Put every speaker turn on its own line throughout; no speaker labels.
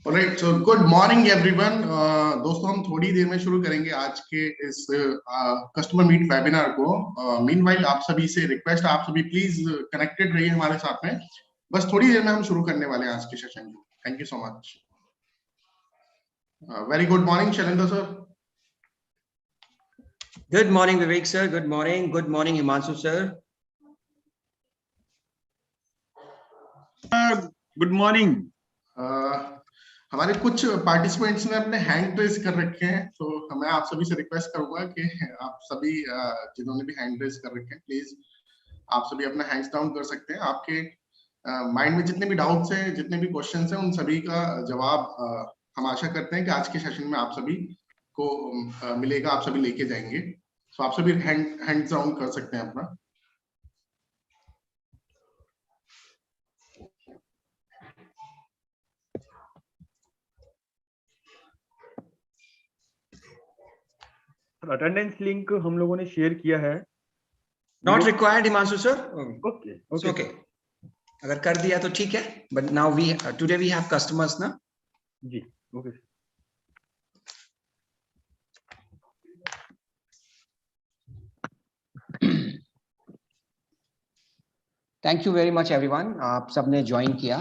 Alright, सो good morning everyone. दोस्तों, हम थोड़ी देर में शुरू करेंगे आज के इस कस्टमर मीट वेबिनार को। मीनवाइल आप सभी से रिक्वेस्ट, आप सभी प्लीज कनेक्टेड रहिए हमारे साथ में। बस थोड़ी देर में हम शुरू करने वाले हैं आज के सेशन को। Thank you so much. Very good morning Shailendra sir.
Good morning, Vivek sir. Good morning. Good morning, Himanshu sir.
Good morning.
हमारे कुछ पार्टिसिपेंट्स ने अपने हैंड रेज कर रखे हैं, तो मैं आप सभी से रिक्वेस्ट करूंगा कि आप सभी जिन्होंने भी हैंड रेज कर रखे हैं, प्लीज आप सभी अपना हैंड्स डाउन कर सकते हैं। आपके माइंड में जितने भी डाउट्स हैं, जितने भी क्वेश्चंस हैं, उन सभी का जवाब हम आशा करते हैं कि आज के सेशन में आप सभी को मिलेगा, आप सभी लेके जाएंगे। तो आप सभी हैंड्स डाउन कर सकते हैं अपना।
अटेंडेंस लिंक हम लोगों ने शेयर किया है।
Not required, Himanshu sir.
Okay.
It's okay. अगर कर दिया तो ठीक है, but now today we have customers ना।
जी, okay.
Thank you very much everyone. आप सबने ज्वाइन किया।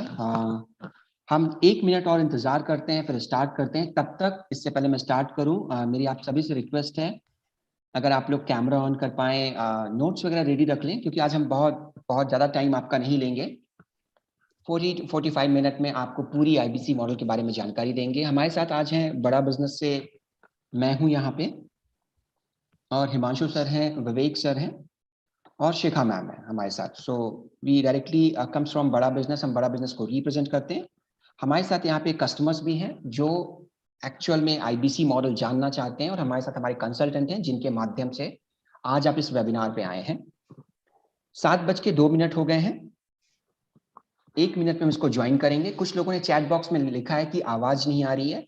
हम 1 मिनट और इंतजार करते हैं, फिर स्टार्ट करते हैं। तब तक इससे पहले मैं स्टार्ट करूं, मेरी आप सभी से रिक्वेस्ट है, अगर आप लोग कैमरा ऑन कर पाए, नोट्स वगैरह रेडी रख लें, क्योंकि आज हम बहुत ज़्यादा टाइम आपका नहीं लेंगे। 40 to 45 मिनट में आपको पूरी आईबीसी मॉडल के बारे में जानकारी देंगे। हमारे साथ आज हैं बड़ा बिजनेस से, मैं हूं यहाँ पे, और हिमांशु सर हैं, विवेक सर हैं, और शिखा मैम है हमारे साथ। So we directly comes from Bada Business. हम बड़ा बिजनेस को रिप्रेजेंट करते हैं। हमारे साथ यहाँ पे कस्टमर्स भी हैं जो एक्चुअल में आईबीसी मॉडल जानना चाहते हैं, और हमारे साथ हमारे कंसल्टेंट हैं जिनके माध्यम से आज आप इस वेबिनार पे आए हैं। 7:02 हो गए हैं। 1 मिनट में हम इसको ज्वाइन करेंगे। कुछ लोगों ने चैट बॉक्स में लिखा है कि आवाज नहीं आ रही है,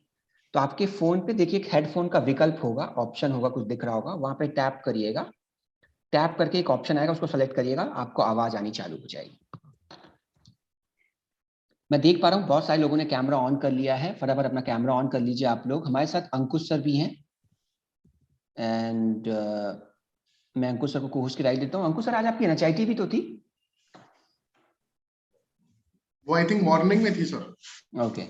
तो आपके फोन पे देखिए एक हेडफोन का विकल्प होगा, ऑप्शन होगा, कुछ दिख रहा होगा, वहां पे टैप करिएगा। टैप करके एक ऑप्शन आएगा, उसको सेलेक्ट करिएगा, आपको आवाज आनी चालू हो जाएगी। मैं देख पा रहा हूँ बहुत सारे लोगों ने कैमरा ऑन कर लिया है। फटाफट अपना कैमरा ऑन कर लीजिए आप लोग। हमारे साथ अंकुश सर भी हैं, एंड मैं अंकुश सर को होस्ट की राय देता हूँ। अंकुश सर, आज आपकी एनएचआईटी भी तो थी?
वो आई थिंक मॉर्निंग में थी sir.
Okay,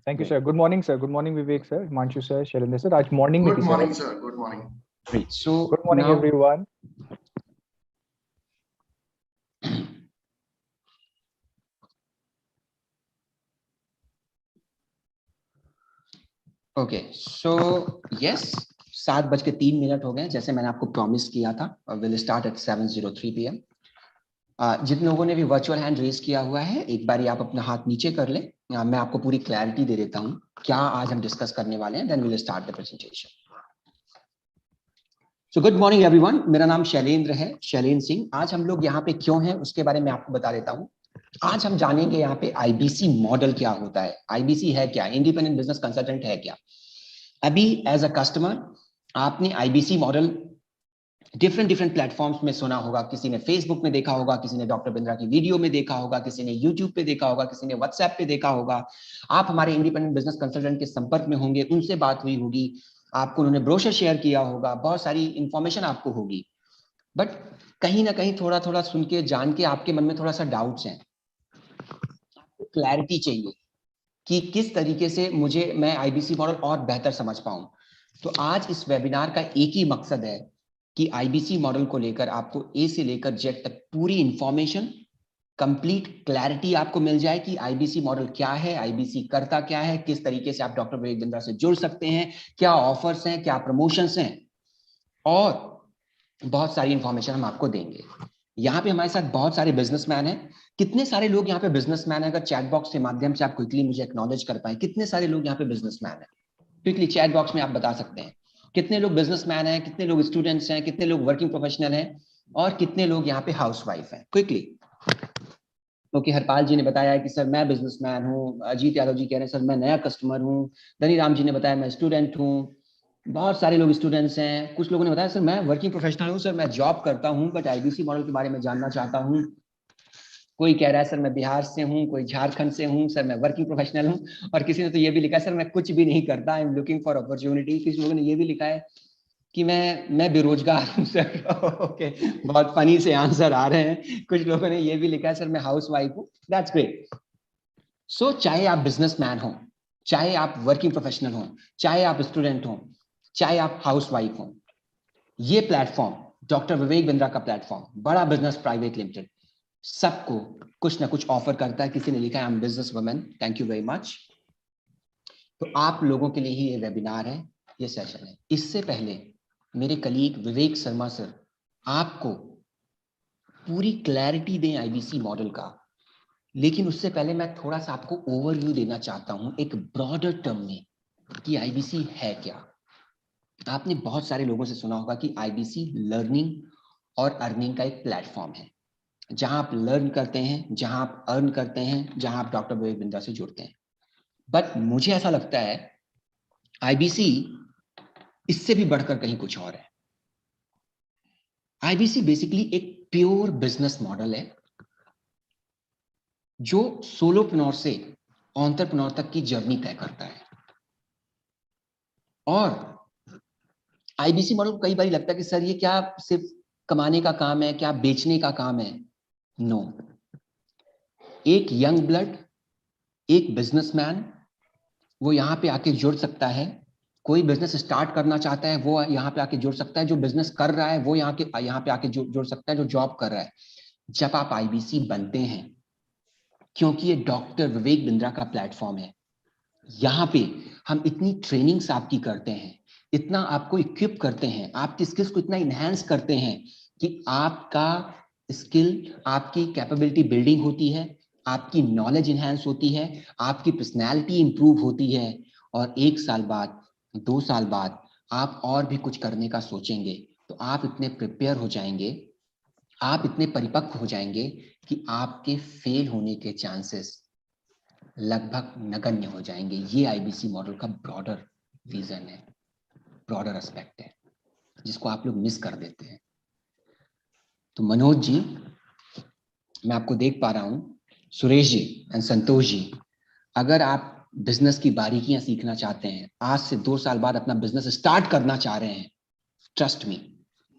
thank you sir. Good morning sir. Good morning Vivek sir, Himanshu sir, Shailendra sir. आज मॉर्निंग में थी sir.
Good morning sir. Good morning.
Great. सो
good morning everyone.
Okay, so yes, 7:03 हो गए, जैसे मैंने आपको प्रॉमिस किया था। Will start at 7:03 PM। जिन लोगों ने भी वर्चुअल हैंड रेज किया हुआ है, एक बार आप अपना हाथ नीचे कर लें। मैं आपको पूरी क्लैरिटी दे देता हूँ क्या आज हम डिस्कस करने वाले हैं, then will start the presentation. So good morning everyone, मेरा नाम शैलेंद्र है, शैलेंद्र सिंह। आज हम लोग यहाँ पे क्यों हैं उसके बारे में आपको बता देता हूँ। आज हम जानेंगे यहाँ पे आईबीसी मॉडल क्या होता है, आईबीसी है क्या, इंडिपेंडेंट बिजनेस कंसल्टेंट है क्या। अभी एज अ कस्टमर आपने आईबीसी मॉडल डिफरेंट प्लेटफॉर्म्स में सुना होगा। किसी ने फेसबुक में देखा होगा, किसी ने डॉक्टर बिंद्रा की वीडियो में देखा होगा, किसी ने यूट्यूब पे देखा होगा, किसी ने व्हाट्सएप पे देखा होगा। आप हमारे इंडिपेंडेंट बिजनेस कंसल्टेंट के संपर्क में होंगे, उनसे बात हुई होगी, आपको उन्होंने ब्रोशर शेयर किया होगा, बहुत सारी इंफॉर्मेशन आपको होगी। बट कहीं ना कहीं थोड़ा थोड़ा सुन के, जान के आपके मन में थोड़ा सा डाउट्स हैं, आपको क्लैरिटी चाहिए कि किस तरीके से मैं आईबीसी मॉडल और बेहतर समझ पाऊं। तो आज इस वेबिनार का एक ही मकसद है कि आईबीसी मॉडल को लेकर आपको ए से लेकर जेड तक पूरी इंफॉर्मेशन, कंप्लीट क्लैरिटी आपको मिल जाए कि आईबीसी मॉडल क्या है, आईबीसी करता क्या है, किस तरीके से आप डॉक्टर विवेक बिंद्रा से जुड़ सकते हैं, क्या ऑफर्स हैं, क्या प्रमोशंस हैं, और बहुत सारी इंफॉर्मेशन हम आपको देंगे। यहाँ पे हमारे साथ बहुत सारे बिजनेसमैन हैं। कितने सारे लोग यहाँ पे बिजनेसमैन हैं? अगर चैट बॉक्स के माध्यम से आप क्विकली मुझे एक्नॉलेज कर पाए, कितने सारे लोग यहाँ पे बिजनेसमैन हैं? क्विकली चैट बॉक्स में आप बता सकते हैं कितने लोग बिजनेसमैन हैं, कितने लोग स्टूडेंट्स हैं, कितने लोग वर्किंग प्रोफेशनल हैं, और कितने लोग यहाँ पे हाउसवाइफ हैं। क्विकली। क्योंकि हरपाल जी ने बताया है कि सर मैं बिजनेसमैन हूँ। अजीत यादव जी कह रहे हैं सर मैं नया कस्टमर हूँ। धनीराम जी ने बताया मैं स्टूडेंट हूँ। बहुत सारे लोग स्टूडेंट्स हैं। कुछ लोगों ने बताया सर मैं वर्किंग प्रोफेशनल हूँ, सर मैं जॉब करता हूँ, बट आईबीसी मॉडल के बारे में जानना चाहता हूँ। कोई कह रहा है सर मैं बिहार से हूँ, कोई झारखंड से हूँ, सर मैं वर्किंग प्रोफेशनल हूँ, और किसी ने तो ये भी लिखा है सर मैं कुछ भी नहीं करता, I am looking for opportunity. किसी लोगों ने ये भी लिखा है कि मैं बेरोजगार हूँ सर। ओके, बहुत फनी से आंसर आ रहे हैं। कुछ लोगों ने ये भी लिखा है सर मैं हाउस वाइफ हूँ। That's great. सो चाहे आप बिजनेसमैन हो, चाहे आप वर्किंग प्रोफेशनल हो, चाहे आप स्टूडेंट हो, चाहे आप हाउस वाइफ हो, ये प्लेटफॉर्म डॉक्टर विवेक बिंद्रा का प्लेटफॉर्म, बड़ा बिजनेस प्राइवेट लिमिटेड, सबको कुछ ना कुछ ऑफर करता है। किसी ने लिखा है I am business woman, thank you very much. तो आप लोगों के लिए ही ये वेबिनार है, ये सेशन है। इससे पहले मेरे कलीग विवेक शर्मा सर आपको पूरी क्लैरिटी दें आईबीसी मॉडल का, लेकिन उससे पहले मैं थोड़ा सा आपको ओवरव्यू देना चाहता हूं एक ब्रॉडर टर्म में कि आईबीसी है क्या। आपने बहुत सारे लोगों से सुना होगा कि आईबीसी लर्निंग और अर्निंग का एक प्लेटफॉर्म है, जहां आप लर्न करते हैं, जहां आप अर्न करते हैं, जहां आप डॉक्टर विवेक बिंद्रा से जुड़ते हैं। बट मुझे ऐसा लगता है आईबीसी इससे भी बढ़कर कहीं कुछ और है। आईबीसी बेसिकली एक प्योर बिजनेस मॉडल है जो सोलोप्रेन्योर से एंटरप्रेन्योर तक की जर्नी तय करता है। और आईबीसी मॉडल को कई बार लगता है कि सर ये क्या सिर्फ कमाने का काम है, क्या बेचने का काम है? नो। एक यंग ब्लड, एक बिजनेसमैन, वो यहाँ पे आके जुड़ सकता है। कोई बिजनेस स्टार्ट करना चाहता है वो यहाँ पे आके जुड़ सकता है। जो बिजनेस कर रहा है वो यहाँ पे आके जुड़ सकता है, जो जॉब कर रहा है। जब आप आईबीसी बनते हैं, क्योंकि ये डॉक्टर विवेक बिंद्रा का प्लेटफॉर्म है, यहाँ पे हम इतनी ट्रेनिंग्स आपकी करते हैं, इतना आपको इक्विप करते हैं, आपकी स्किल्स को इतना इनहेंस करते हैं कि आपका स्किल, आपकी कैपेबिलिटी बिल्डिंग होती है, आपकी नॉलेज इनहेंस होती है, आपकी पर्सनैलिटी इंप्रूव होती है। और 1 साल बाद, 2 साल बाद आप और भी कुछ करने का सोचेंगे तो आप इतने प्रिपेयर हो जाएंगे, आप इतने परिपक्व हो जाएंगे कि आपके फेल होने के चांसेस लगभग नगण्य हो जाएंगे। ये आईबीसी मॉडल का ब्रॉडर विजन है, ब्रॉडर एस्पेक्ट है, जिसको आप लोग मिस कर देते हैं। तो मनोज जी, मैं आपको देख पा रहा हूं, सुरेश जी एंड संतोष जी, अगर आप बिजनेस की बारीकियां सीखना चाहते हैं, आज से 2 साल बाद अपना बिजनेस स्टार्ट करना चाह रहे हैं, ट्रस्ट मी,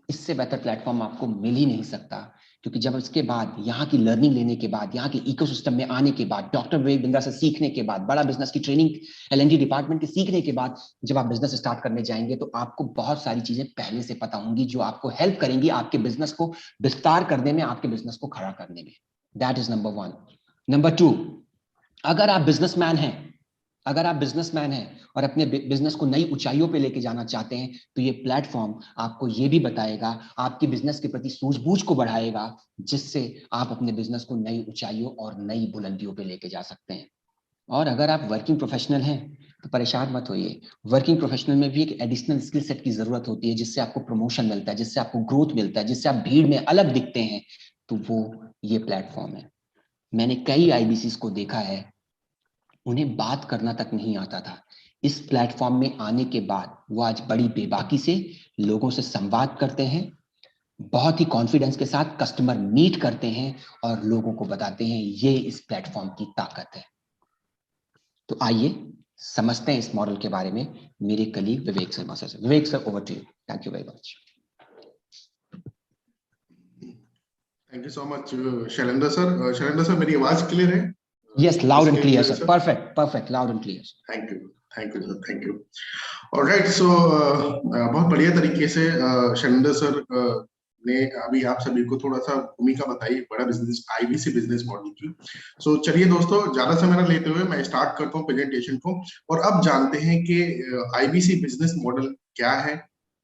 इससे बेहतर प्लेटफॉर्म आपको मिल ही नहीं सकता। क्योंकि जब इसके बाद यहाँ की लर्निंग लेने के बाद, यहाँ के इकोसिस्टम में आने के बाद, डॉक्टर विवेक बिंद्रा से सीखने के बाद, बड़ा बिजनेस की ट्रेनिंग एलएनडी डिपार्टमेंट के सीखने के बाद, जब आप बिजनेस स्टार्ट करने जाएंगे तो आपको बहुत सारी चीजें पहले से पता होंगी जो आपको हेल्प करेंगी आपके बिजनेस को विस्तार करने में, आपके बिजनेस को खड़ा करने में। That is number 1। नंबर 2, अगर आप बिजनेसमैन हैं, अगर आप बिजनेसमैन हैं और अपने बिजनेस को नई ऊंचाइयों पे लेके जाना चाहते हैं, तो ये प्लेटफॉर्म आपको ये भी बताएगा, आपकी बिजनेस के प्रति सूझबूझ को बढ़ाएगा, जिससे आप अपने बिजनेस को नई ऊंचाइयों और नई बुलंदियों पे लेके जा सकते हैं। और अगर आप वर्किंग प्रोफेशनल हैं तो परेशान मत होइए। वर्किंग प्रोफेशनल में भी एक एडिशनल स्किल सेट की जरूरत होती है, जिससे आपको प्रमोशन मिलता है, जिससे आपको ग्रोथ मिलता है, जिससे आप भीड़ में अलग दिखते हैं। तो वो ये प्लेटफॉर्म है। मैंने कई आईबीसी को देखा है, उन्हें बात करना तक नहीं आता था। इस प्लेटफॉर्म में आने के बाद वो आज बड़ी बेबाकी से लोगों से संवाद करते हैं, बहुत ही कॉन्फिडेंस के साथ कस्टमर मीट करते हैं और लोगों को बताते हैं। ये इस प्लेटफॉर्म की ताकत है। तो आइए समझते हैं इस मॉडल के बारे में मेरे कलीग विवेक शर्मा सर से। Vivek sir, over to you. Thank you very much.
Thank you so much Shailendra sir. Shailendra sir, मेरी आवाज क्लियर है?
Yes, loud and clear, sir. Perfect, loud and clear.
Thank you, sir. Thank you. All right, so बहुत बढ़िया तरीके से Shailendra sir ने अभी आप सभी को थोड़ा सा भूमिका बताई बड़ा बिजनेस आईबीसी बिजनेस मॉडल की। सो चलिए दोस्तों, ज्यादा समय न लेते हुए मैं स्टार्ट करता हूँ प्रेजेंटेशन को, और अब जानते हैं कि आईबीसी बिजनेस मॉडल क्या है,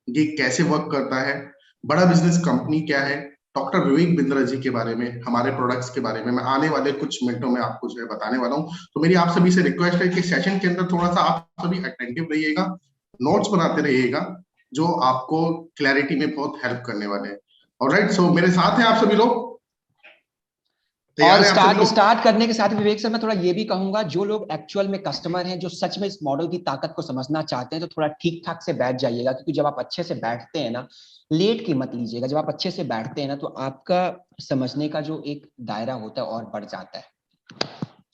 ये कैसे वर्क करता है, बड़ा बिजनेस कंपनी क्या है, डॉक्टर विवेक बिंद्रा जी के बारे में, हमारे प्रोडक्ट्स के बारे में मैं आने वाले कुछ मिनटों में आपको जो है बताने वाला हूं। तो मेरी आप सभी से रिक्वेस्ट है कि सेशन के अंदर थोड़ा सा आप सभी अटेंटिव रहिएगा, नोट्स बनाते रहिएगा, जो आपको क्लैरिटी में बहुत हेल्प करने वाले हैं। ऑलराइट, सो मेरे साथ हैं आप सभी लोग?
और स्टार्ट करने के साथ विवेक सर मैं थोड़ा ये भी कहूंगा, जो लोग एक्चुअल में कस्टमर हैं, जो सच में इस मॉडल की ताकत को समझना चाहते हैं, तो थोड़ा ठीक ठाक से बैठ जाइएगा, क्योंकि जब आप अच्छे से बैठते हैं ना, लेट की मत लीजिएगा, जब आप अच्छे से बैठते हैं ना तो आपका समझने का जो एक दायरा होता है और बढ़ जाता है।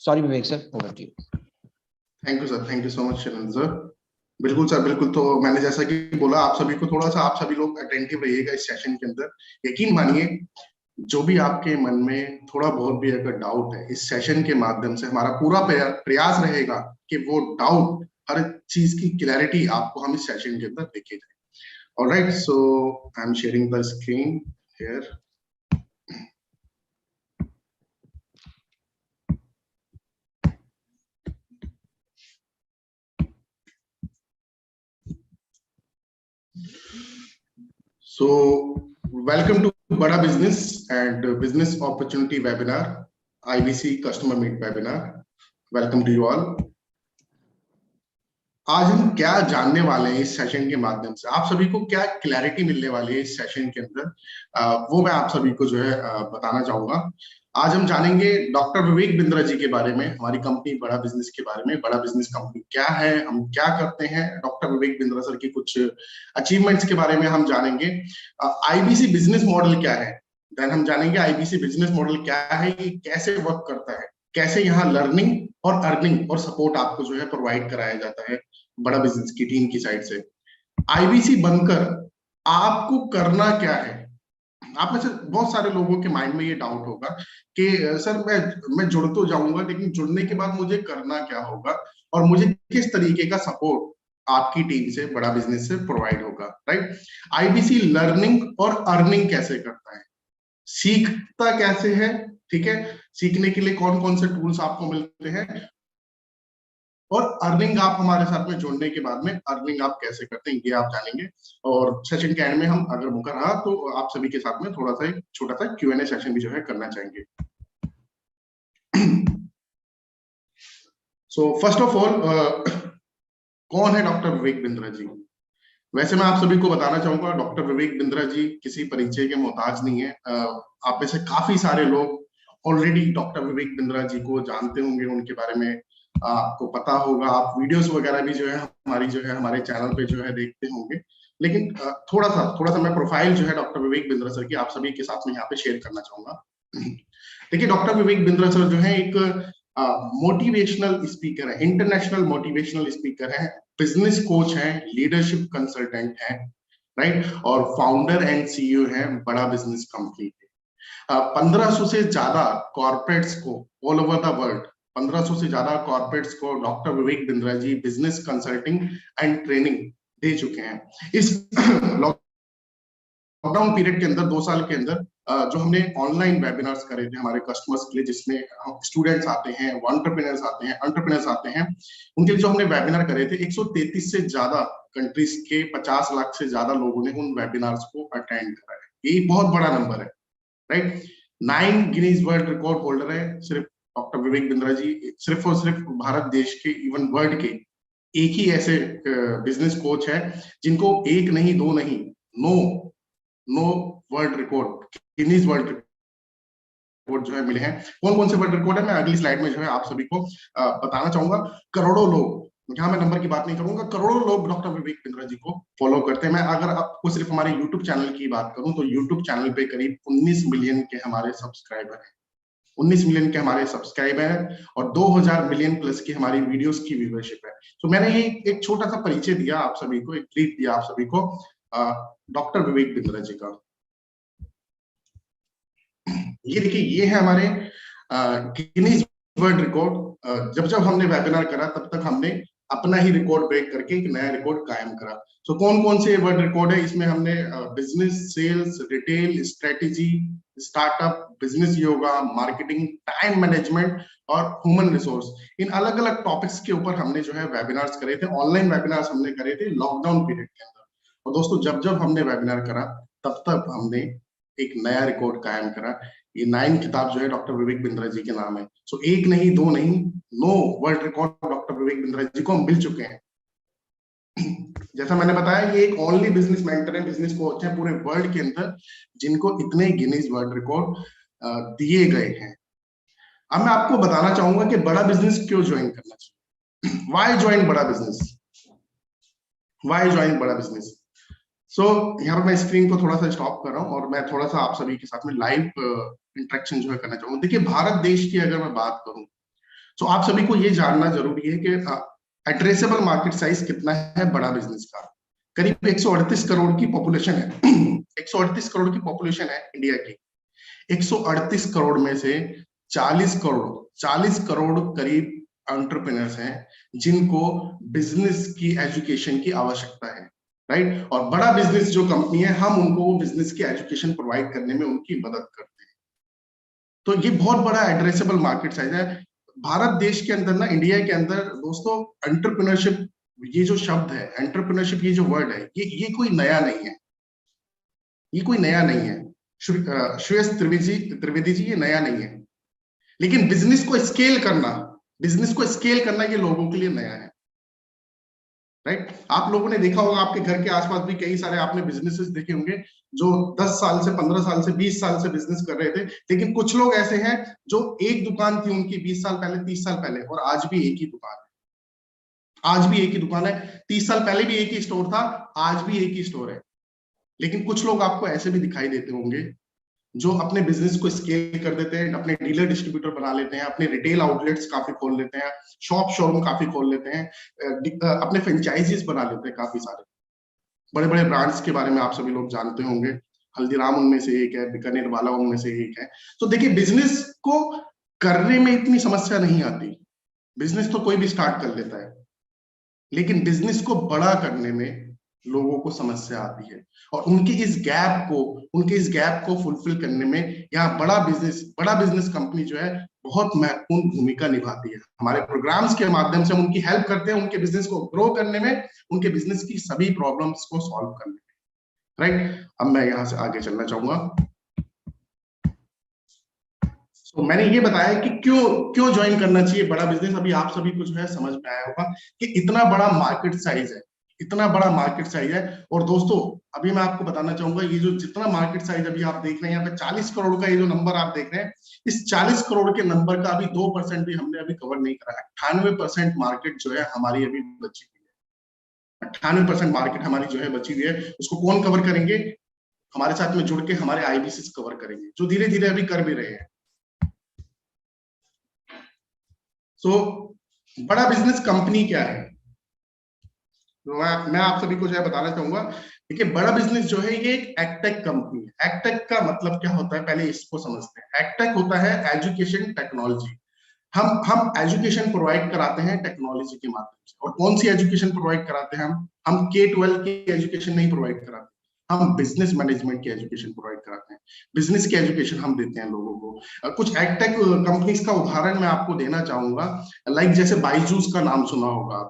Sorry Vivek sir, over to you.
Thank you sir, thank you so much Shailendra sir. बिल्कुल सर, बिल्कुल। तो मैंने जैसा कि बोला, आप सभी को थोड़ा सा, आप सभी लोग अटेंटिव रहिएगा इस सेशन के अंदर। यकीन मानिए, जो भी आपके मन में थोड़ा बहुत भी अगर डाउट है, इस सेशन के माध्यम से हमारा पूरा प्रयास रहेगा कि वो डाउट, हर चीज की क्लैरिटी आपको हम इस सेशन के अंदर देके जाए। Alright, so I am sharing the screen here. So, welcome to Bada Business and Business Opportunity Webinar, IBC Customer Meet Webinar. Welcome to you all. आज हम क्या जानने वाले हैं इस सेशन के माध्यम से, आप सभी को क्या क्लैरिटी मिलने वाली है इस सेशन के अंदर, वो मैं आप सभी को जो है बताना चाहूंगा। आज हम जानेंगे डॉक्टर विवेक बिंद्रा जी के बारे में, हमारी कंपनी बड़ा बिजनेस के बारे में। बड़ा बिजनेस कंपनी क्या है, हम क्या करते हैं, डॉक्टर विवेक बिंद्रा सर की कुछ अचीवमेंट्स के बारे में हम जानेंगे। आईबीसी बिजनेस मॉडल क्या है, देन हम जानेंगे आईबीसी बिजनेस मॉडल क्या है, ये कैसे वर्क करता है, कैसे यहाँ लर्निंग और अर्निंग और सपोर्ट आपको जो है प्रोवाइड कराया जाता है बड़ा बिजनेस की टीम की साइड से। आईबीसी बनकर आपको करना क्या है। आप में से बहुत सारे लोगों के माइंड में ये डाउट होगा कि सर मैं जुड़ तो जाऊंगा, लेकिन जुड़ने के बाद मुझे करना क्या होगा और मुझे किस तरीके का सपोर्ट आपकी टीम से, बड़ा बिजनेस से प्रोवाइड होगा, राइट। आईबीसी लर्निंग और अर्निंग कैसे करता है, सीखता कैसे है, ठीक है, सीखने के लिए कौन कौन से टूल्स आपको मिलते हैं, और अर्निंग आप हमारे साथ में जुड़ने के बाद में अर्निंग आप कैसे करते हैं, ये आप जानेंगे। और सेशन के एंड में हम, अगर मौका रहा, तो आप सभी के साथ में थोड़ा सा एक छोटा सा Q&A सेशन भी जो है करना चाहेंगे। सो फर्स्ट ऑफ ऑल, कौन है डॉक्टर विवेक बिंद्रा जी। वैसे मैं आप सभी को बताना चाहूंगा, डॉक्टर विवेक बिंद्रा जी किसी परिचय के मोहताज नहीं है। आप में से काफी सारे लोग ऑलरेडी डॉक्टर विवेक बिंद्रा जी को जानते होंगे, उनके बारे में आपको पता होगा, आप वीडियोस वगैरह भी जो है हमारे चैनल पे जो है देखते होंगे। लेकिन थोड़ा सा मैं प्रोफाइल जो है डॉक्टर विवेक बिंद्रा सर की आप सभी के साथ में यहाँ पे शेयर करना चाहूंगा। देखिए, डॉक्टर विवेक बिंद्रा सर जो है एक मोटिवेशनल स्पीकर है, इंटरनेशनल मोटिवेशनल स्पीकर है, बिजनेस कोच है, लीडरशिप कंसल्टेंट है, राइट, और फाउंडर एंड सीईओ है बड़ा बिजनेस कंपनी के। 1500 से ज्यादा कॉर्पोरेट्स को ऑल ओवर द वर्ल्ड, 1500 से ज्यादा कॉर्पोरेट्स को doctor Vivek Bindra ji business consulting and training दे चुके हैं। इस लॉकडाउन पीरियड के अंदर 2 साल के अंदर जो हमने ऑनलाइन वेबिनार्स करे थे हमारे कस्टमर्स के लिए, जिसमें स्टूडेंट्स आते हैं, एंटरप्रेन्योर्स आते हैं, उनके लिए जो हमने वेबिनार करे थे, 133 से ज्यादा कंट्रीज के 50 लाख से ज्यादा लोगों ने उन वेबिनार्स को अटेंड करा है। ये बहुत बड़ा नंबर है, right. 9 Guinness world record holder है सिर्फ डॉक्टर विवेक बिंद्रा जी, सिर्फ और सिर्फ भारत देश के, इवन वर्ल्ड के एक ही ऐसे बिजनेस कोच है जिनको 1 नहीं 2 नहीं, no world record, Guinness world record जो है मिले हैं। कौन कौन से वर्ल्ड रिकॉर्ड है, मैं अगली स्लाइड में जो है आप सभी को बताना चाहूंगा। करोड़ों लोग, यहाँ मैं नंबर की बात नहीं करूंगा, करोड़ों लोग डॉक्टर विवेक बिंद्रा जी को फॉलो करते हैं। मैं अगर आपको सिर्फ हमारे यूट्यूब चैनल की बात करूं तो यूट्यूब चैनल पे करीब 19 मिलियन के हमारे सब्सक्राइबर हैं, 19 मिलियन के हमारे सब्सक्राइबर हैं, और 2000 मिलियन प्लस की हमारी वीडियोस की व्यूअरशिप है। तो मैंने ये एक छोटा सा परिचय दिया आप सभी को, एक ब्रीफ दिया आप सभी को डॉक्टर विवेक बिंद्रा जी का। ये देखिए, ये है हमारे गिनीज वर्ल्ड रिकॉर्ड। जब हमने वेबिनार करा तब तक हमने अपना ही रिकॉर्ड ब्रेक करके एक नया रिकॉर्ड कायम करा। तो कौन कौन से वर्ल्ड रिकॉर्ड है इसमें, हमने business, sales, retail, strategy, startup, business yoga, marketing, time management और ह्यूमन रिसोर्स, इन अलग अलग टॉपिक्स के ऊपर हमने जो है वेबिनार्स करे थे, ऑनलाइन वेबिनार्स हमने करे थे लॉकडाउन पीरियड के अंदर। और दोस्तों, जब हमने वेबिनार करा तब हमने एक नया रिकॉर्ड कायम करा। ये 9 किताब जो है डॉक्टर विवेक बिंद्रा जी के नाम है। सो 1 नहीं 2 नहीं, 9 world record doctor Vivek Bindra जी को मिल चुके हैं। जैसा मैंने बताया, ये एक ओनली बिजनेस मेंटर है, बिजनेस कोच है पूरे वर्ल्ड के अंदर जिनको इतने गिनीज वर्ल्ड रिकॉर्ड दिए गए हैं। अब मैं आपको बताना चाहूंगा कि बड़ा बिजनेस क्यों ज्वाइन करना चाहिए। व्हाई ज्वाइन बड़ा बिजनेस, व्हाई ज्वाइन बड़ा बिजनेस। सो यहाँ पर मैं स्क्रीन को थोड़ा सा स्टॉप कर रहा हूँ और मैं थोड़ा सा आप सभी के साथ में लाइव इंटरेक्शन जो है करना चाहूंगा। देखिए भारत देश की अगर मैं बात करूं तो आप सभी को ये जानना जरूरी है कि एड्रेसेबल मार्केट साइज कितना है बड़ा बिजनेस का। करीब 138 करोड़ की पॉपुलेशन है। 138 करोड़ की पॉपुलेशन है इंडिया की। 138 करोड़ में से 40 करोड़ करीब एंटरप्रेन्योर्स हैं जिनको बिजनेस की एजुकेशन की आवश्यकता है, राइट। और बड़ा बिजनेस जो कंपनी है, हम उनको वो बिजनेस की एजुकेशन प्रोवाइड करने में उनकी मदद करते हैं। तो ये बहुत बड़ा एड्रेसेबल मार्केट साइज है भारत देश के अंदर ना, इंडिया के अंदर। दोस्तों एंटरप्रेन्योरशिप, ये जो शब्द है एंटरप्रेन्योरशिप, ये जो वर्ड है, ये कोई नया नहीं है, ये कोई नया नहीं है। श्रेयस त्रिवेदी जी, ये नया नहीं है। लेकिन बिजनेस को स्केल करना, बिजनेस को स्केल करना ये लोगों के लिए नया है, राइट। आप लोगों ने देखा होगा, आपके घर के आसपास भी कई सारे आपने बिजनेसेस देखे होंगे जो 10 साल से, 15 साल से, 20 साल से बिजनेस कर रहे थे। लेकिन कुछ लोग ऐसे हैं जो एक दुकान थी उनकी 20 साल पहले, 30 साल पहले, और आज भी एक ही दुकान है। आज भी एक ही दुकान है। 30 साल पहले भी एक ही स्टोर था, आज भी एक ही स्टोर है। लेकिन कुछ लोग आपको ऐसे भी दिखाई देते होंगे जो अपने बिजनेस को स्केल कर देते हैं, अपने डीलर डिस्ट्रीब्यूटर बना लेते हैं, अपने रिटेल आउटलेट्स काफी खोल लेते हैं, शोरूम काफी खोल लेते हैं, अपने फ्रेंचाइजीज बना लेते हैं। काफी सारे बड़े बड़े ब्रांड्स के बारे में आप सभी लोग जानते होंगे। हल्दीराम उनमें से एक है, बीकानेर वाला उनमें से एक है। तो देखिए बिजनेस को करने में इतनी समस्या नहीं आती, बिजनेस तो कोई भी स्टार्ट कर लेता है। लेकिन बिजनेस को बड़ा करने में लोगों को समस्या आती है, और उनके इस गैप को फुलफिल करने में यहाँ बड़ा बिजनेस कंपनी जो है बहुत महत्वपूर्ण भूमिका निभाती है। हमारे प्रोग्राम्स के माध्यम से हम उनकी हेल्प करते हैं, उनके बिजनेस को ग्रो करने में, उनके बिजनेस की सभी प्रॉब्लम्स को सॉल्व करने में, राइट। अब मैं यहाँ से आगे चलना चाहूंगा। तो मैंने ये बताया कि क्यों ज्वाइन करना चाहिए बड़ा बिजनेस। अभी आप सभी को जो है समझ में आया होगा कि इतना बड़ा मार्केट साइज है, इतना बड़ा मार्केट साइज है। और दोस्तों अभी मैं आपको बताना चाहूंगा, ये जो जितना मार्केट साइज अभी आप देख रहे हैं, यहाँ पे 40 करोड़ का ये जो नंबर आप देख रहे हैं, इस 40 करोड़ के नंबर का अभी 2% भी हमने अभी कवर नहीं करा है। 98% मार्केट जो है हमारी अभी बची हुई है। 98% मार्केट हमारी जो है बची हुई है। उसको कौन कवर करेंगे? हमारे साथ में जुड़ के हमारे आईबीसी कवर करेंगे, जो धीरे धीरे अभी कर भी रहे हैं। तो बड़ा बिजनेस कंपनी क्या है, तो मैं आप सभी को जो है बताना चाहूंगा। देखिए बड़ा बिजनेस जो है ये एक एडटेक कंपनी है। एडटेक का मतलब क्या होता है, पहले इसको समझते हैं। एडटेक होता है एजुकेशन टेक्नोलॉजी। हम एजुकेशन प्रोवाइड कराते हैं टेक्नोलॉजी के माध्यम से। और कौन सी एजुकेशन प्रोवाइड कराते हैं? हम K-12 की एजुकेशन नहीं प्रोवाइड कराते, हम बिजनेस मैनेजमेंट की एजुकेशन प्रोवाइड कराते हैं। बिजनेस की एजुकेशन हम देते हैं लोगों को। कुछ एडटेक कंपनीज का उदाहरण मैं आपको देना चाहूंगा। लाइक जैसे बायजूस का नाम सुना होगा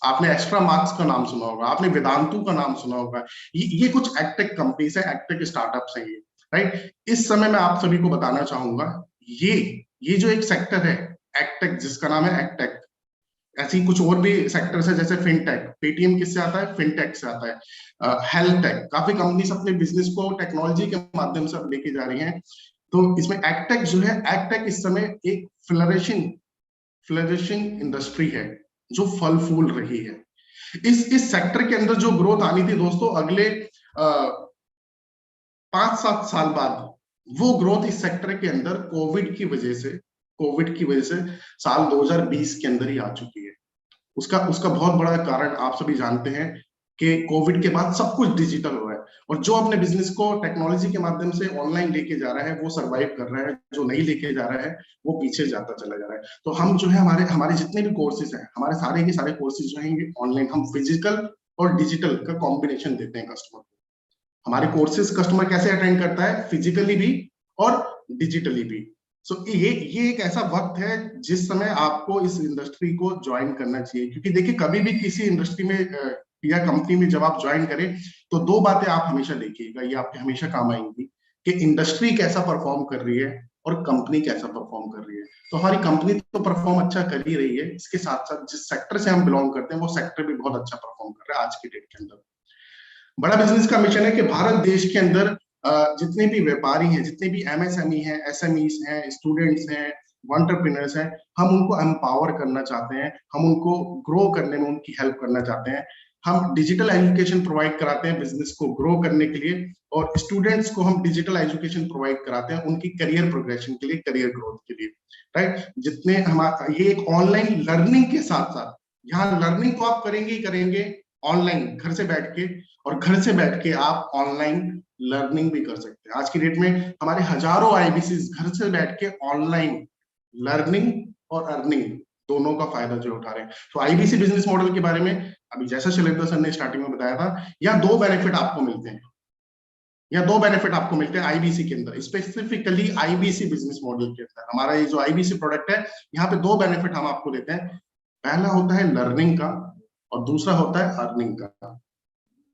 आपने एक्स्ट्रा मार्क्स का नाम सुना होगा, आपने वेदांतु का नाम सुना होगा। ये कुछ एडटेक कंपनीज है, एडटेक स्टार्टअप्स हैं ये, राइट। इस समय मैं आप सभी को बताना चाहूंगा, ये जो एक सेक्टर है एडटेक, जिसका नाम है एडटेक, ऐसी कुछ और भी सेक्टर्स है जैसे फिनटेक। पेटीएम किससे आता है? फिनटेक से आता है। हेल्थ टेक, काफी कंपनीज अपने बिजनेस को टेक्नोलॉजी के माध्यम से लेके जा रही हैं। तो इसमें एडटेक जो है, एडटेक इस समय एक फ्लरिशिंग इंडस्ट्री है जो फल फूल रही है। इस सेक्टर के अंदर जो ग्रोथ आनी थी दोस्तों, अगले 5-7 साल बाद, वो ग्रोथ इस सेक्टर के अंदर कोविड की वजह से साल 2020 के अंदर ही आ चुकी है। उसका बहुत बड़ा कारण आप सभी जानते हैं कि कोविड के बाद सब कुछ डिजिटल हुआ है, और जो अपने बिजनेस को टेक्नोलॉजी के माध्यम से ऑनलाइन लेके जा रहा है वो सरवाइव कर रहा है, जो नहीं लेके जा रहा है वो पीछे जाता चला जा रहा है। तो हम जो है हमारे जितने भी कोर्सेज हैं, हमारे सारे के सारे कोर्सेज जो हैं ऑनलाइन, हम फिजिकल और डिजिटल का कॉम्बिनेशन देते हैं कस्टमर को। हमारे कोर्सेज कस्टमर कैसे अटेंड करता है? फिजिकली भी और डिजिटली भी। सो ये एक ऐसा वक्त है जिस समय आपको इस इंडस्ट्री को ज्वाइन करना चाहिए, क्योंकि देखिए कभी भी किसी इंडस्ट्री में या कंपनी में जब आप ज्वाइन करें तो 2 बातें आप हमेशा देखिएगा, ये आपके हमेशा काम आएंगी, कि इंडस्ट्री कैसा परफॉर्म कर रही है और कंपनी कैसा परफॉर्म कर रही है। तो हमारी कंपनी तो परफॉर्म अच्छा कर ही रही है, इसके साथ साथ जिस सेक्टर से हम बिलोंग करते हैं वो सेक्टर भी बहुत अच्छा परफॉर्म कर रहा है आज की डेट के अंदर। बड़ा बिजनेस का मिशन है कि भारत देश के अंदर जितने भी व्यापारी हैं, जितने भी एमएसएमई हैं, एसएमईज हैं, स्टूडेंट्स हैं, एंटरप्रेन्योर्स हैं, हम उनको एम्पावर करना चाहते हैं, हम उनको ग्रो करने में उनकी हेल्प करना चाहते हैं। हम डिजिटल एजुकेशन प्रोवाइड कराते हैं बिजनेस को ग्रो करने के लिए, और स्टूडेंट्स को हम डिजिटल एजुकेशन प्रोवाइड कराते हैं उनकी करियर प्रोग्रेशन के लिए, करियर ग्रोथ के लिए, राइट। जितने हमारा ये एक ऑनलाइन लर्निंग के साथ साथ, यहाँ लर्निंग तो आप करेंगे ही करेंगे ऑनलाइन घर से बैठ के, और घर से बैठ के आप ऑनलाइन लर्निंग भी कर सकते हैं। आज की डेट में हमारे हजारों आईबीसी घर से बैठ के ऑनलाइन लर्निंग और अर्निंग दोनों का फायदा जो उठा रहे हैं। तो आईबीसी बिजनेस मॉडल के बारे में अभी जैसा शैलेंद्र सर ने स्टार्टिंग में बताया था, यहाँ दो बेनिफिट आपको मिलते हैं, या दो बेनिफिट आपको मिलते हैं आईबीसी के अंदर, स्पेसिफिकली आईबीसी बिजनेस मॉडल के अंदर। हमारा ये जो आईबीसी प्रोडक्ट है, यहाँ पे दो बेनिफिट हम आपको देते हैं। पहला होता है लर्निंग का, और दूसरा होता है अर्निंग का,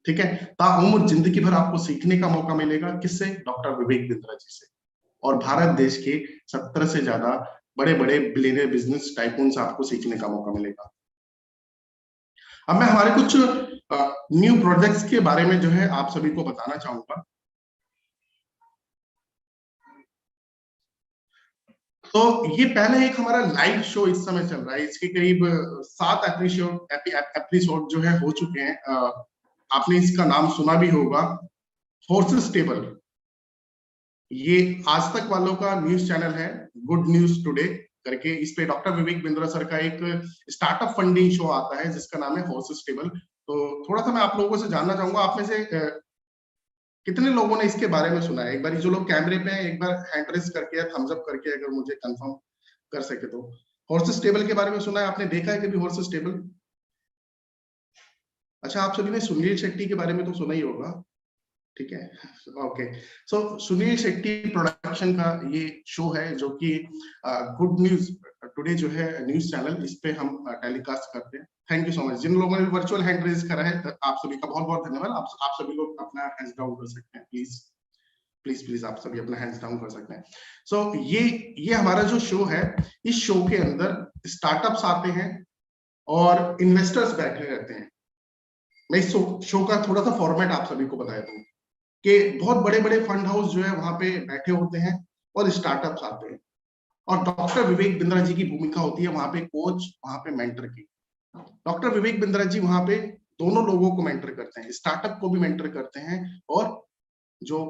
ठीक है। ताउम्र जिंदगी भर आपको सीखने का मौका मिलेगा, किससे? डॉक्टर विवेक बिंद्रा जी से, और भारत देश के 70 से ज्यादा बड़े बड़े बिलियनियर बिजनेस टाइकून से आपको सीखने का मौका मिलेगा। अब मैं हमारे कुछ न्यू प्रोजेक्ट्स के बारे में जो है आप सभी को बताना चाहूंगा। तो ये पहले एक हमारा लाइव शो इस समय चल रहा है, इसके करीब 7 एपिसोड जो है हो चुके हैं। आपने इसका नाम सुना भी होगा, हॉर्सेस टेबल। ये आज तक वालों का न्यूज चैनल है, गुड न्यूज टुडे करके। इस पे डॉक्टर विवेक बिंद्रा सर का एक स्टार्टअप फंडिंग शो आता है जिसका नाम है हॉर्सेस टेबल। तो थोड़ा सा मैं आप लोगों से जानना चाहूंगा, आप में से कितने लोगों ने इसके बारे में सुना है? एक बार जो लोग कैमरे पे हैं, एक बार हैंड रेज करके या थम्स अप करके अगर मुझे कंफर्म कर सके तो। हॉर्सेस टेबल के बारे में सुना है आपने? देखा है कभी हॉर्सेस टेबल? अच्छा, आप सभी ने सुनील शेट्टी के बारे में तो सुना ही होगा, ठीक है, ओके। सो सुनील शेट्टी प्रोडक्शन का ये शो है जो कि गुड न्यूज टुडे जो है न्यूज चैनल, इस पे हम टेलीकास्ट करते हैं। Thank you so much. जिन लोगों ने वर्चुअल हैंड रेज करा है, आप सभी का बहुत बहुत धन्यवाद। आप सभी लोग अपना हैंड्स डाउन कर सकते हैं, प्लीज प्लीज प्लीज, आप सभी अपना हैंड्स डाउन कर सकते हैं। सो ये हमारा जो शो है, इस शो के अंदर स्टार्टअप्स आते हैं और इन्वेस्टर्स बैठे रहते हैं। मैं इस शो का थोड़ा सा फॉर्मेट आप सभी को बताया दूं कि बहुत बड़े बड़े फंड हाउस जो है वहां पे बैठे होते हैं और स्टार्टअप्स आते हैं, और डॉक्टर विवेक बिंद्रा जी की भूमिका होती है वहां पे कोच, वहां पे मेंटर की। डॉक्टर विवेक बिंद्रा जी वहां पे दोनों लोगों को मेंटर करते हैं, स्टार्टअप को भी मेंटर करते हैं, और जो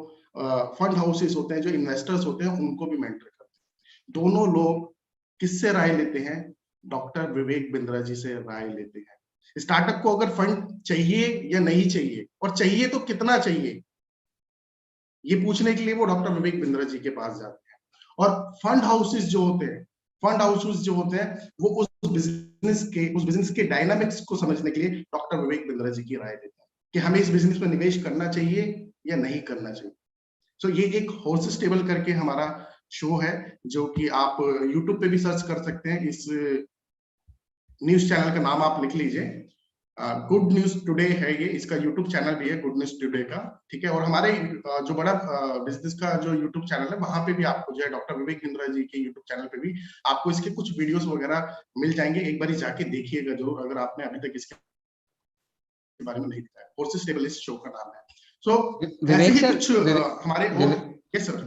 फंड हाउसेस होते हैं, जो इन्वेस्टर्स होते हैं, उनको भी मेंटर करते हैं। दोनों लोग किससे राय लेते हैं? डॉक्टर विवेक बिंद्रा जी से राय लेते हैं। स्टार्टअप को अगर फंड चाहिए या नहीं चाहिए, और चाहिए तो कितना चाहिए, ये पूछने के लिए वो डॉक्टर विवेक बिंद्रा जी के पास जाते हैं। और फंड हाउसेस जो होते हैं, वो उस बिजनेस के डायनामिक्स को समझने के लिए डॉक्टर विवेक बिंद्रा जी की राय देते हैं कि हमें इस बिजनेस में निवेश करना चाहिए या नहीं करना चाहिए। सो ये एक हॉर्सेस टेबल करके हमारा शो है, जो कि आप यूट्यूब पे भी सर्च कर सकते हैं। इस न्यूज चैनल का नाम आप लिख लीजिए, गुड न्यूज टुडे है ये, इसका यूट्यूब चैनल भी है गुड न्यूज टुडे का, ठीक है। और हमारे जो बड़ा बिजनेस का जो यूट्यूब चैनल है, वहां पे भी आपको जो है डॉक्टर विवेक बिंद्रा जी के यूट्यूब चैनल पे भी आपको इसके कुछ वीडियोस वगैरह मिल जाएंगे। एक बार जाके देखिएगा जरूर, अगर आपने अभी तक इसके बारे में नहीं देखा है। हॉर्सेस टेबल इस शो का नाम है। सो
विवेक सर,
कुछ हमारे यस सर,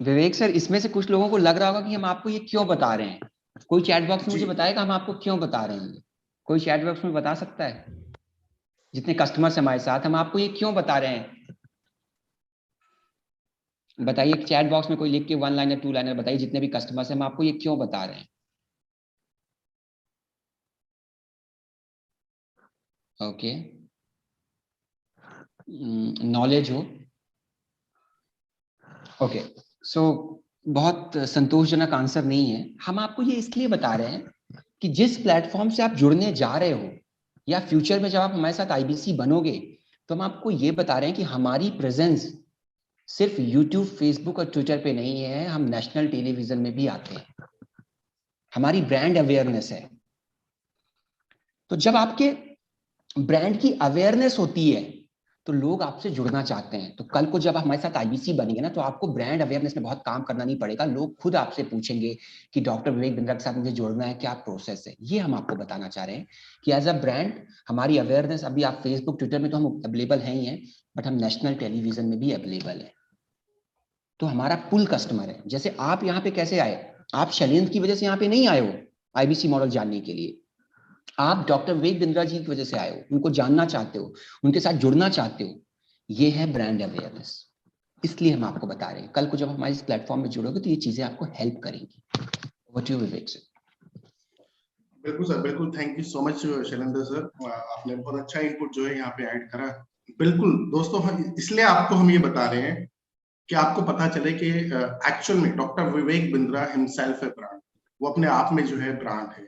विवेक सर, इसमें से कुछ लोगों को लग रहा होगा कि हम आपको ये क्यों बता रहे हैं। कोई चैट बॉक्स में मुझे बताएगा हम आपको क्यों बता रहे हैं? कोई चैट बॉक्स में बता सकता है? जितने कस्टमर्स हमारे साथ, हम आपको ये क्यों बता रहे हैं? बताइए चैट बॉक्स में कोई लिख के 1 लाइनर 2 लाइनर बताइए, जितने भी कस्टमर्स हैं हम आपको ये क्यों बता रहे हैं। ओके, नॉलेज हो। ओके, सो बहुत संतोषजनक आंसर नहीं है। हम आपको ये इसलिए बता रहे हैं कि जिस प्लेटफॉर्म से आप जुड़ने जा रहे हो, या फ्यूचर में जब आप हमारे साथ आईबीसी बनोगे, तो हम आपको ये बता रहे हैं कि हमारी प्रेजेंस सिर्फ यूट्यूब, फेसबुक और ट्विटर पे नहीं है, हम नेशनल टेलीविजन में भी आते हैं। हमारी ब्रांड अवेयरनेस है। तो जब आपके ब्रांड की अवेयरनेस होती है तो लोग आपसे जुड़ना चाहते हैं। तो कल को जब हमारे साथ आईबीसी बनेंगे ना, तो आपको ब्रांड अवेयरनेस में बहुत काम करना नहीं पड़ेगा। लोग खुद आपसे पूछेंगे कि डॉक्टर विवेक बिंद्रा के साथ मुझे जुड़ना है, क्या प्रोसेस है। ये हम आपको बताना चाह रहे हैं कि एज अ ब्रांड हमारी अवेयरनेस, अभी आप फेसबुक, ट्विटर में तो हम अवेलेबल हैं ही हैं, बट हम नेशनल टेलीविजन में भी अवेलेबल है। तो हमारा पुल कस्टमर है। जैसे आप यहाँ पे कैसे आए, आप शैलेंद्र की वजह से यहाँ पे नहीं आए हो आईबीसी मॉडल जानने के लिए, आप डॉक्टर विवेक बिंद्रा जी की वजह से आए हो, उनको जानना चाहते हो, उनके साथ जुड़ना चाहते हो। ये है ब्रांड अवेयरनेस, इसलिए हम आपको बता रहे हैं। कल को जब हमारे इस प्लेटफॉर्म में जुड़ोगे तो ये चीजें आपको हेल्प करेंगी। What you Vivek sir?
बिल्कुल सर, बिल्कुल, thank you so much Shailendra sir, आपने बहुत अच्छा इनपुट जो है यहाँ पे ऐड करा। बिल्कुल दोस्तों, इसलिए आपको हम ये बता रहे हैं कि आपको पता चले कि एक्चुअल में डॉक्टर विवेक बिंद्रा हिमसेल्फ है ब्रांड, वो अपने आप में जो है ब्रांड है।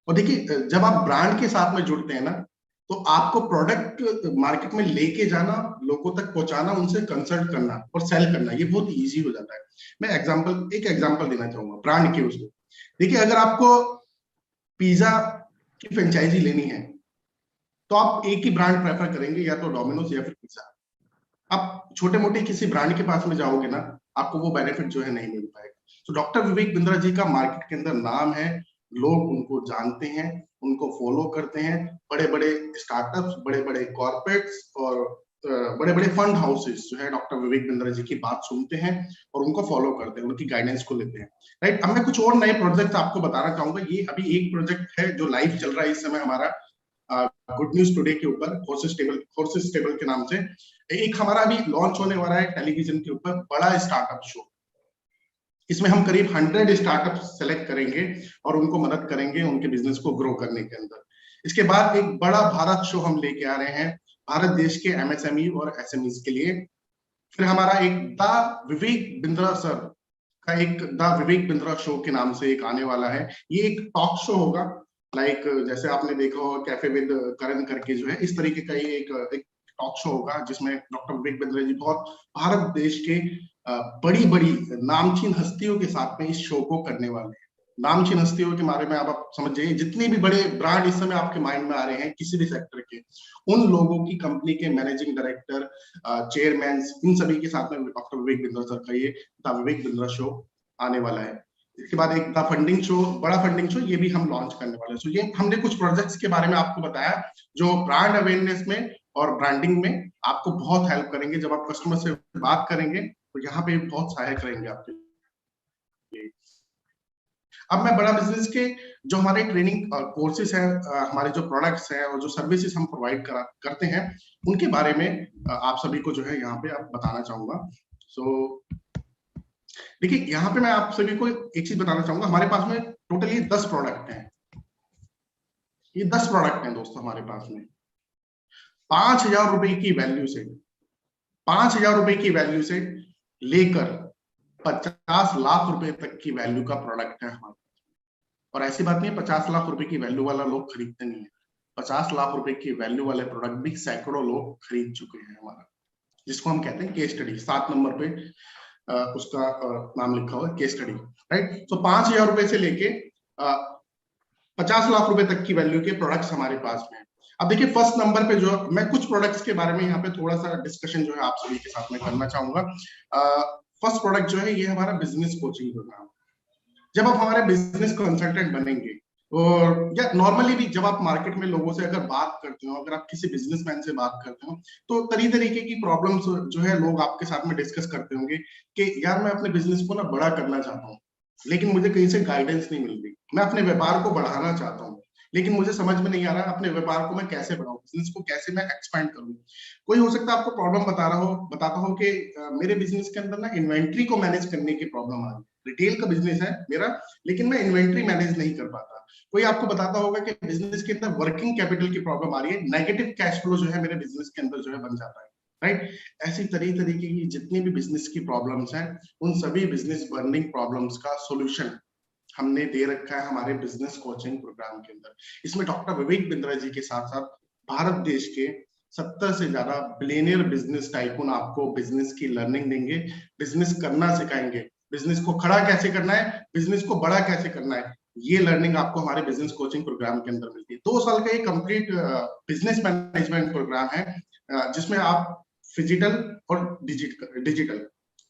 और देखिए, जब आप ब्रांड के साथ में जुड़ते हैं ना, तो आपको प्रोडक्ट मार्केट में लेके जाना, लोगों तक पहुंचाना, उनसे कंसल्ट करना और सेल करना, ये बहुत इजी हो जाता है। मैं एक एग्जांपल देना चाहूंगा ब्रांड के उसको। देखिए, अगर आपको पिज्जा की फ्रेंचाइजी लेनी है तो आप एक ही ब्रांड प्रेफर करेंगे, या तो डोमिनोज या फिर पिज्जा। आप छोटे मोटे किसी ब्रांड के पास में जाओगे ना, आपको वो बेनिफिट जो है नहीं मिल पाएगा। तो डॉक्टर विवेक बिंद्रा जी का मार्केट के अंदर नाम है, लोग उनको जानते हैं, उनको फॉलो करते हैं। बड़े बड़े स्टार्टअप्स, बड़े बड़े कॉर्पोरेट्स और बड़े बड़े फंड हाउसेस जो है डॉक्टर विवेक बिंद्रा जी की बात सुनते हैं और उनको फॉलो करते हैं, उनकी गाइडेंस को लेते हैं। राइट, अब मैं कुछ और नए प्रोजेक्ट आपको बताना चाहूंगा। ये अभी एक प्रोजेक्ट है जो लाइव चल रहा है इस समय हमारा, गुड न्यूज टुडे के ऊपर, हॉर्सेस टेबल के नाम से। एक हमारा अभी लॉन्च होने वाला है टेलीविजन के ऊपर, बड़ा स्टार्टअप शो। इसमें हम करीब 100 स्टार्टअप सेलेक्ट करेंगे और उनको मदद करेंगे उनके बिजनेस को ग्रो करने के अंदर। इसके बाद एक बड़ा भारत शो हम लेके आ रहे हैं भारत देश के एमएसएमई और एसएमईज के लिए। फिर हमारा एक द विवेक बिंद्रा सर का एक द विवेक बिंद्रा शो के नाम से एक आने वाला है। ये एक टॉक शो होगा, लाइक जैसे आपने देखा हो कैफे विद करण करके जो है, इस तरीके का ये एक टॉक शो होगा जिसमें डॉक्टर विवेक बिंद्रा जी बहुत भारत देश के बड़ी बड़ी नामचीन हस्तियों के साथ में इस शो को करने वाले हैं। नामचीन हस्तियों के बारे में आप समझ जाइए, जितने भी बड़े ब्रांड इस समय आपके माइंड में आ रहे हैं किसी भी सेक्टर के, उन लोगों की कंपनी के मैनेजिंग डायरेक्टर, चेयरमैन, इन सभी के साथ में डॉक्टर विवेक बिंद्रा सर का ये द विवेक बिंद्रा शो आने वाला है। इसके बाद एक द फंडिंग शो, बड़ा फंडिंग शो, ये भी हम लॉन्च करने वाले हैं। सो ये हमने कुछ प्रोजेक्ट्स के बारे में आपको बताया जो ब्रांड अवेयरनेस में और ब्रांडिंग में आपको बहुत हेल्प करेंगे। जब आप कस्टमर से बात करेंगे तो यहाँ पे बहुत सहायक रहेंगे आपके लिए। अब मैं बड़ा बिजनेस के जो हमारे ट्रेनिंग कोर्सेज हैं, हमारे जो प्रोडक्ट्स हैं और जो सर्विसेज हम प्रोवाइड करते हैं, उनके बारे में आप सभी को जो है यहाँ पे आप बताना चाहूंगा। सो देखिए, यहाँ पे मैं आप सभी को एक चीज बताना चाहूंगा। हमारे पास में टोटली 10 प्रोडक्ट हैं। ये 10 प्रोडक्ट हैं दोस्तों हमारे पास में। 5,000 रुपए की वैल्यू से, 5,000 रुपए की वैल्यू से लेकर 50 लाख रुपए तक की वैल्यू का प्रोडक्ट है हमारे। और ऐसी बात नहीं है 50 लाख रुपए की वैल्यू वाला लोग खरीदते नहीं है। 50 लाख रुपए की वैल्यू वाले प्रोडक्ट भी सैकड़ों लोग खरीद चुके हैं हमारा, जिसको हम कहते हैं केस स्टडी। 7 नंबर पे उसका नाम लिखा हुआ है, केस स्टडी। राइट, तो 5,000 रुपए से लेके 50 लाख रुपए तक की वैल्यू के प्रोडक्ट्स हमारे पास में। अब देखिए, फर्स्ट नंबर पे जो मैं कुछ प्रोडक्ट्स के बारे में यहाँ पे थोड़ा सा डिस्कशन जो है आप सभी के साथ में करना चाहूंगा। फर्स्ट प्रोडक्ट जो है ये हमारा बिजनेस कोचिंग प्रोग्राम। जब आप हमारे बिजनेस कंसल्टेंट बनेंगे, और या नॉर्मली भी जब आप मार्केट में लोगों से अगर बात करते हो, अगर आप किसी बिजनेसमैन से बात करते हो, तो तरीके की प्रॉब्लम्स जो है लोग आपके साथ में डिस्कस करते होंगे कि यार मैं अपने बिजनेस को ना बड़ा करना चाहता हूँ, लेकिन मुझे कहीं से गाइडेंस नहीं मिल रही। मैं अपने व्यापार को बढ़ाना चाहता हूँ, लेकिन मुझे समझ में नहीं आ रहा अपने व्यापार को मैं कैसे बढ़ाऊं, बिजनेस को कैसे मैं एक्सपैंड करूं। कोई हो सकता है आपको प्रॉब्लम बताता हो कि मेरे बिजनेस के अंदर ना इन्वेंट्री को मैनेज करने की प्रॉब्लम आ रही है। रिटेल का बिजनेस है मेरा, लेकिन मैं इन्वेंट्री मैनेज नहीं कर पाता। कोई आपको बताता होगा कि बिजनेस के अंदर वर्किंग कैपिटल की प्रॉब्लम आ रही है, नेगेटिव कैश फ्लो जो है मेरे बिजनेस के अंदर जो है बन जाता है। राइट, ऐसी तरीके की जितनी भी बिजनेस की प्रॉब्लम्स हैं, उन सभी बिजनेस बर्निंग प्रॉब्लम्स का सोल्यूशन हमने दे रखा है हमारे बिजनेस कोचिंग प्रोग्राम के अंदर। इसमें डॉक्टर विवेक बिंद्रा जी के साथ साथ भारत देश के 70 से ज्यादा बिलियनियर बिजनेस टाइकून आपको बिजनेस की लर्निंग देंगे, बिजनेस करना सिखाएंगे, बिजनेस को खड़ा कैसे करना है, बिजनेस को बड़ा कैसे करना है। ये लर्निंग आपको हमारे बिजनेस कोचिंग प्रोग्राम के अंदर मिलती है। 2 साल का ये कंप्लीट बिजनेस मैनेजमेंट प्रोग्राम है, जिसमें आप फिजिकल और डिजिटल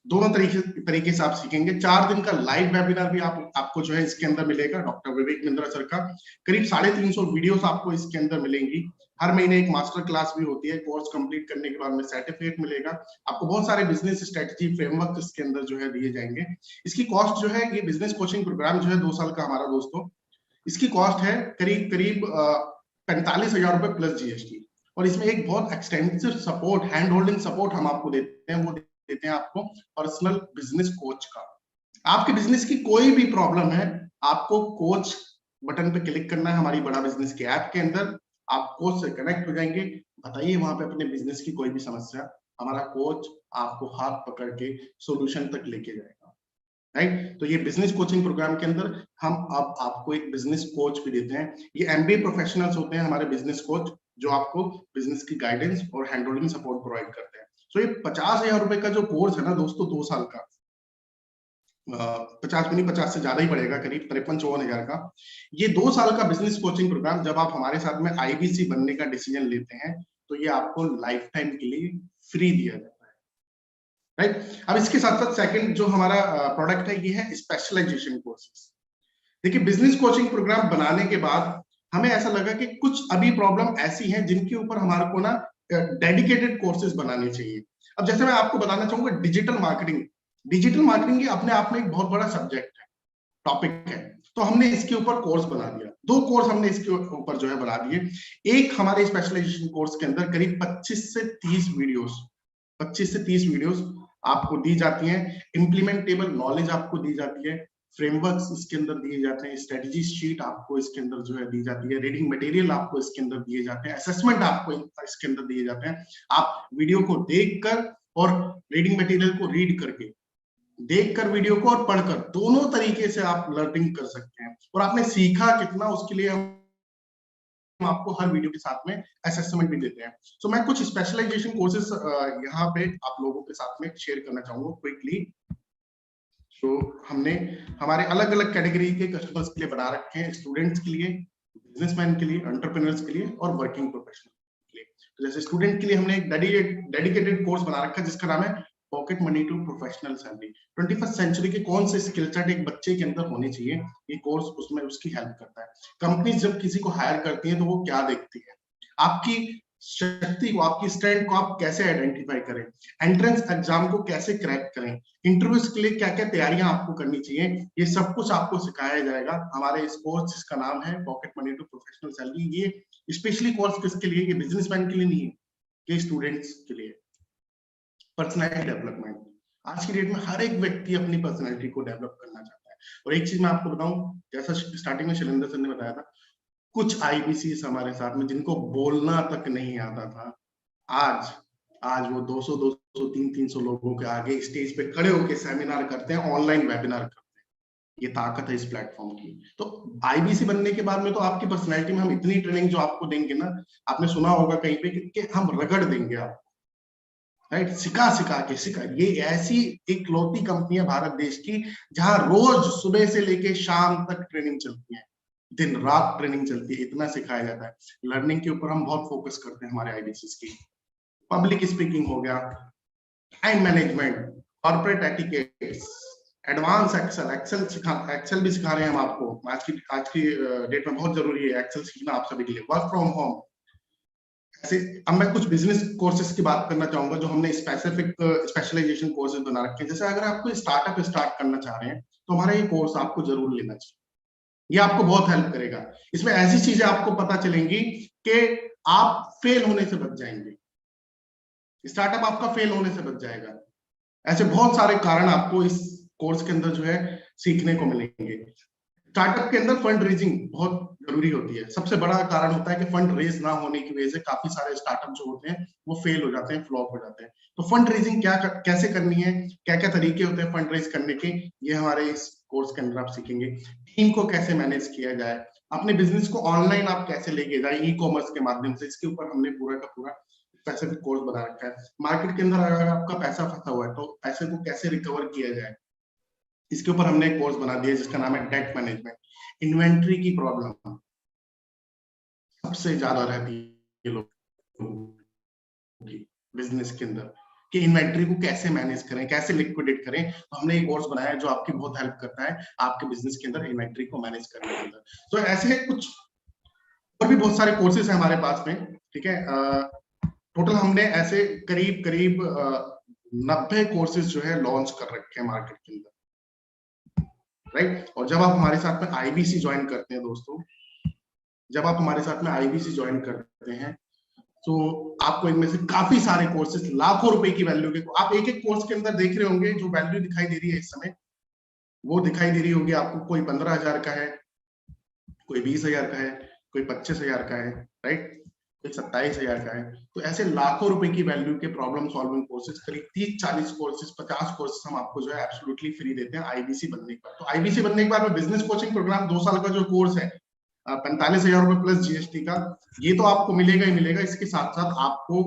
दोनों तरीके से आप सीखेंगे। 4 दिन का लाइव वेबिनार भी आपको जो है इसके अंदर मिलेगा, डॉक्टर विवेक बिंद्रा सर का। करीब 350 वीडियोस आपको इसके अंदर मिलेंगी। हर महीने एक मास्टर क्लास भी होती है। कोर्स कंप्लीट करने के बाद में सर्टिफिकेट मिलेगा आपको। बहुत सारे बिजनेस स्ट्रेटजी फ्रेमवर्क इसके अंदर जो है दिए जाएंगे। इसकी कॉस्ट जो है, ये बिजनेस कोचिंग प्रोग्राम जो है 2 साल का हमारा दोस्तों, इसकी कॉस्ट है करीब 45,000 रुपए प्लस जीएसटी। और इसमें एक बहुत extensive support, hand holding support हम आपको देते हैं। वो देते हैं आपको पर्सनल बिजनेस कोच का। आपके बिजनेस की कोई भी प्रॉब्लम है, आपको कोच बटन पे क्लिक करना है हमारी बड़ा बिजनेस के ऐप के अंदर। आप कोच से कनेक्ट हो जाएंगे, बताइए वहां पे अपने बिजनेस की कोई भी समस्या, हमारा कोच आपको हाथ पकड़ के सॉल्यूशन तक लेके जाएगा। राइट। तो ये बिजनेस कोचिंग प्रोग्राम के अंदर हम अब आपको एक बिजनेस कोच भी देते हैं। ये एमबीए प्रोफेशनल्स होते हैं हमारे बिजनेस कोच, जो आपको बिजनेस की गाइडेंस और हैंड होल्डिंग सपोर्ट प्रोवाइड करते हैं। तो ये 50,000 रुपए का जो कोर्स है ना दोस्तों, 2 साल का, 50 भी नहीं, 50 से ज्यादा ही पड़ेगा, करीब 53-54 हजार का। ये 2 साल का बिजनेस कोचिंग प्रोग्राम जब आप हमारे साथ में आईबीसी बनने का डिसीजन लेते हैं, तो ये आपको लाइफ टाइम के लिए फ्री दिया जाता है। राइट। अब इसके साथ साथ सेकंड जो हमारा प्रोडक्ट है, ये है स्पेशलाइजेशन कोर्सेज। देखिए, बिजनेस कोचिंग प्रोग्राम बनाने के बाद हमें ऐसा लगा कि कुछ अभी प्रॉब्लम ऐसी हैं जिनके ऊपर हमारे को ना डेडिकेटेड कोर्सेज बनाने चाहिए। अब जैसे मैं आपको बताना चाहूंगा, डिजिटल मार्केटिंग ये अपने आप में एक बहुत बड़ा सब्जेक्ट है, टॉपिक है। तो हमने इसके ऊपर कोर्स बना दिया। 2 कोर्स हमने इसके ऊपर जो है बना दिए। एक हमारे स्पेशलाइजेशन कोर्स के अंदर करीब 25 से 30 वीडियोस आपको दी जाती हैं। इम्प्लीमेंटेबल नॉलेज आपको दी जाती है, फ्रेमवर्क्स इसके अंदर दिए जाते हैं, स्ट्रेटजी शीट आपको इसके अंदर जो है दी जाती है, रीडिंग मटेरियल आपको इसके अंदर दिए जाते हैं, असेसमेंट आपको इसके अंदर दिए जाते हैं। आप वीडियो को देखकर और रीडिंग मटेरियल को रीड करके, देखकर वीडियो को और पढ़कर, दोनों तरीके से आप लर्निंग कर सकते हैं। और आपने सीखा कितना, उसके लिए हम आपको हर वीडियो के साथ में असेसमेंट भी देते हैं। तो मैं कुछ स्पेशलाइजेशन कोर्सेज यहाँ पे आप लोगों के साथ में शेयर करना चाहूंगा क्विकली। तो हमने हमारे अलग अलग कैटेगरी के कस्टमर्स के लिए बना रखे हैं, स्टूडेंट्स के लिए, बिजनेसमैन के लिए, एंटरप्रेन्योर्स के लिए और वर्किंग प्रोफेशनल के लिए। तो जैसे स्टूडेंट के लिए हमने एक डेडिकेटेड कोर्स बना रखा है जिसका नाम है pocket money to professional salary. 21st century के कौन से स्किल सेट एक बच्चे के अंदर होने चाहिए, ये कोर्स उसमें उसकी हेल्प करता है। कंपनीज जब किसी को हायर करती हैं तो वो क्या देखती है, आपकी शक्ति को, आपकी स्ट्रेंथ को आप कैसे आइडेंटिफाई करें, एंट्रेंस एग्जाम को कैसे क्रैक करें, इंटरव्यूज के लिए क्या क्या तैयारियां आपको करनी चाहिए, ये सब कुछ आपको सिखाया जाएगा हमारे इस कोर्स जिसका नाम है pocket money to professional salary. ये स्पेशली कोर्स किसके लिए, ये बिजनेसमैन के लिए नहीं है, ये स्टूडेंट्स के लिए। पर्सनैलिटी डेवलपमेंट, आज की डेट में हर एक व्यक्ति अपनी पर्सनैलिटी को डेवलप करना चाहता है। और एक चीज मैं आपको बताऊं, जैसा स्टार्टिंग में शैलेंद्र सर ने बताया था, कुछ आईबीसी हमारे साथ में जिनको बोलना तक नहीं आता था, आज वो 200, 300 लोगों के आगे स्टेज पे खड़े होकर सेमिनार करते हैं, ऑनलाइन वेबिनार करते हैं। ये ताकत है इस प्लेटफॉर्म की। तो आईबीसी बनने के बाद में तो आपकी पर्सनैलिटी में हम इतनी ट्रेनिंग जो आपको देंगे ना, आपने सुना होगा कहीं पे कि हम रगड़ देंगे आपको, राइट, सिखा। ये ऐसी इकलौती कंपनी है भारत देश की जहां रोज सुबह से लेके शाम तक ट्रेनिंग चलती है, दिन रात ट्रेनिंग चलती है, इतना सिखाया जाता है। लर्निंग के ऊपर हम बहुत फोकस करते हैं हमारे आईबीसीएस की। पब्लिक स्पीकिंग हो गया, time management, corporate etiquettes, advance excel भी सिखा रहे हैं हम आपको। आज की डेट में बहुत जरूरी है एक्सेल सीखना आप सभी के लिए। वर्क फ्रॉम होम, ऐसे। अब मैं कुछ बिजनेस कोर्सेज की बात करना चाहूंगा जो हमने स्पेसिफिक स्पेशलाइजेशन कोर्सेज बना रखे हैं। जैसे अगर आपको स्टार्टअप स्टार्ट करना चाह रहे हैं तो हमारा ये कोर्स आपको जरूर लेना चाहिए, ये आपको बहुत हेल्प करेगा। इसमें ऐसी चीजें आपको पता चलेंगी कि आप फेल होने से बच जाएंगे, स्टार्टअप आपका फेल होने से बच जाएगा। ऐसे बहुत सारे कारण आपको इस कोर्स के अंदर जो है सीखने को मिलेंगे। स्टार्टअप के अंदर फंड रेजिंग बहुत जरूरी होती है। सबसे बड़ा कारण होता है कि फंड रेज ना होने की वजह से काफी सारे स्टार्टअप जो होते हैं वो फेल हो जाते हैं, फ्लॉप हो जाते हैं। तो फंड रेजिंग कैसे करनी है, क्या क्या तरीके होते हैं फंड रेज करने के, ये हमारे इस कोर्स के अंदर आप सीखेंगे। टीम को कैसे मैनेज किया जाए, अपने बिजनेस को ऑनलाइन आप कैसे लेके जाए ई कॉमर्स के माध्यम से, इसके ऊपर हमने पूरा का पूरा स्पेसिफिक कोर्स बना रखा है। मार्केट के अंदर अगर आपका पैसा फंसा हुआ है तो पैसे को कैसे रिकवर किया जाए, इसके ऊपर हमने एक कोर्स बना दिया जिसका नाम है डेट मैनेजमेंट। इन्वेंट्री की प्रॉब्लम सबसे ज्यादा रहती है लोगों की बिजनेस के अंदर। कि इन्वेंट्री को कैसे मैनेज करें, कैसे लिक्विडेट करें। तो हमने एक कोर्स बनाया जो आपकी बहुत हेल्प करता है आपके बिजनेस के अंदर इन्वेंट्री को मैनेज करने के अंदर। तो ऐसे कुछ और भी बहुत सारे कोर्सेज हैं हमारे पास में, ठीक है। टोटल हमने ऐसे करीब 90 कोर्सेज जो है लॉन्च कर रखे हैं मार्केट के अंदर, राइट। और जब आप हमारे साथ में आईबीसी ज्वाइन करते हैं दोस्तों, जब आप हमारे साथ में आईबीसी ज्वाइन करते हैं तो आपको इनमें से काफी सारे कोर्सेज लाखों रुपए की वैल्यू के, आप एक एक कोर्स के अंदर देख रहे होंगे जो वैल्यू दिखाई दे रही है इस समय, वो दिखाई दे रही होगी आपको। कोई 15,000 का है, कोई 20,000 का है, कोई 25,000 का है, राइट, कोई 27,000 का है। तो ऐसे लाखों रुपए की वैल्यू के प्रॉब्लम सॉल्विंग कोर्सेज, करीब 30-40 कोर्सेज, 50 कोर्सेज हम आपको जो है एब्सोल्युटली फ्री देते हैं आईबीसी बनने के बाद। तो आईबीसी बनने के बाद बिजनेस कोचिंग प्रोग्राम 2 साल का जो कोर्स है 45,000 रुपए प्लस जीएसटी का, ये तो आपको मिलेगा ही मिलेगा। इसके साथ साथ आपको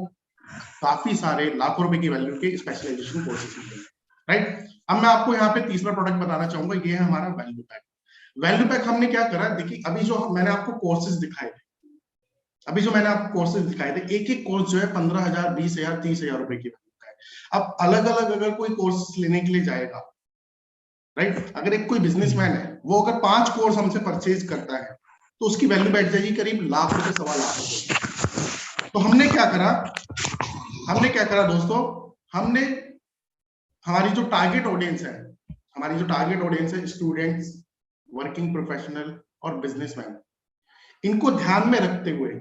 काफी सारे लाखों रुपए की वैल्यू के स्पेशलाइजेशन कोर्सेज मिलेंगे, राइट। अब मैं आपको यहाँ पे तीसरा प्रोडक्ट बताना चाहूंगा, ये है हमारा वैल्यू पैक। वैल्यू पैक हमने क्या करा, देखिए अभी जो मैंने आपको कोर्सेज दिखाए थे, एक एक कोर्स जो है 15,000, 20,000, 30,000 रुपए की वैल्यू का है। अब अलग अलग अगर कोई कोर्स लेने के लिए जाएगा, राइट, अगर एक कोई बिजनेसमैन है वो अगर 5 कोर्स हमसे परचेज करता है तो उसकी वैल्यू बैठ जाएगी करीब लाख रुपए, 1.25 लाख रुपए। तो हमने क्या करा दोस्तों, हमने हमारी जो टारगेट ऑडियंस है स्टूडेंट्स, वर्किंग प्रोफेशनल और बिजनेसमैन, इनको ध्यान में रखते हुए,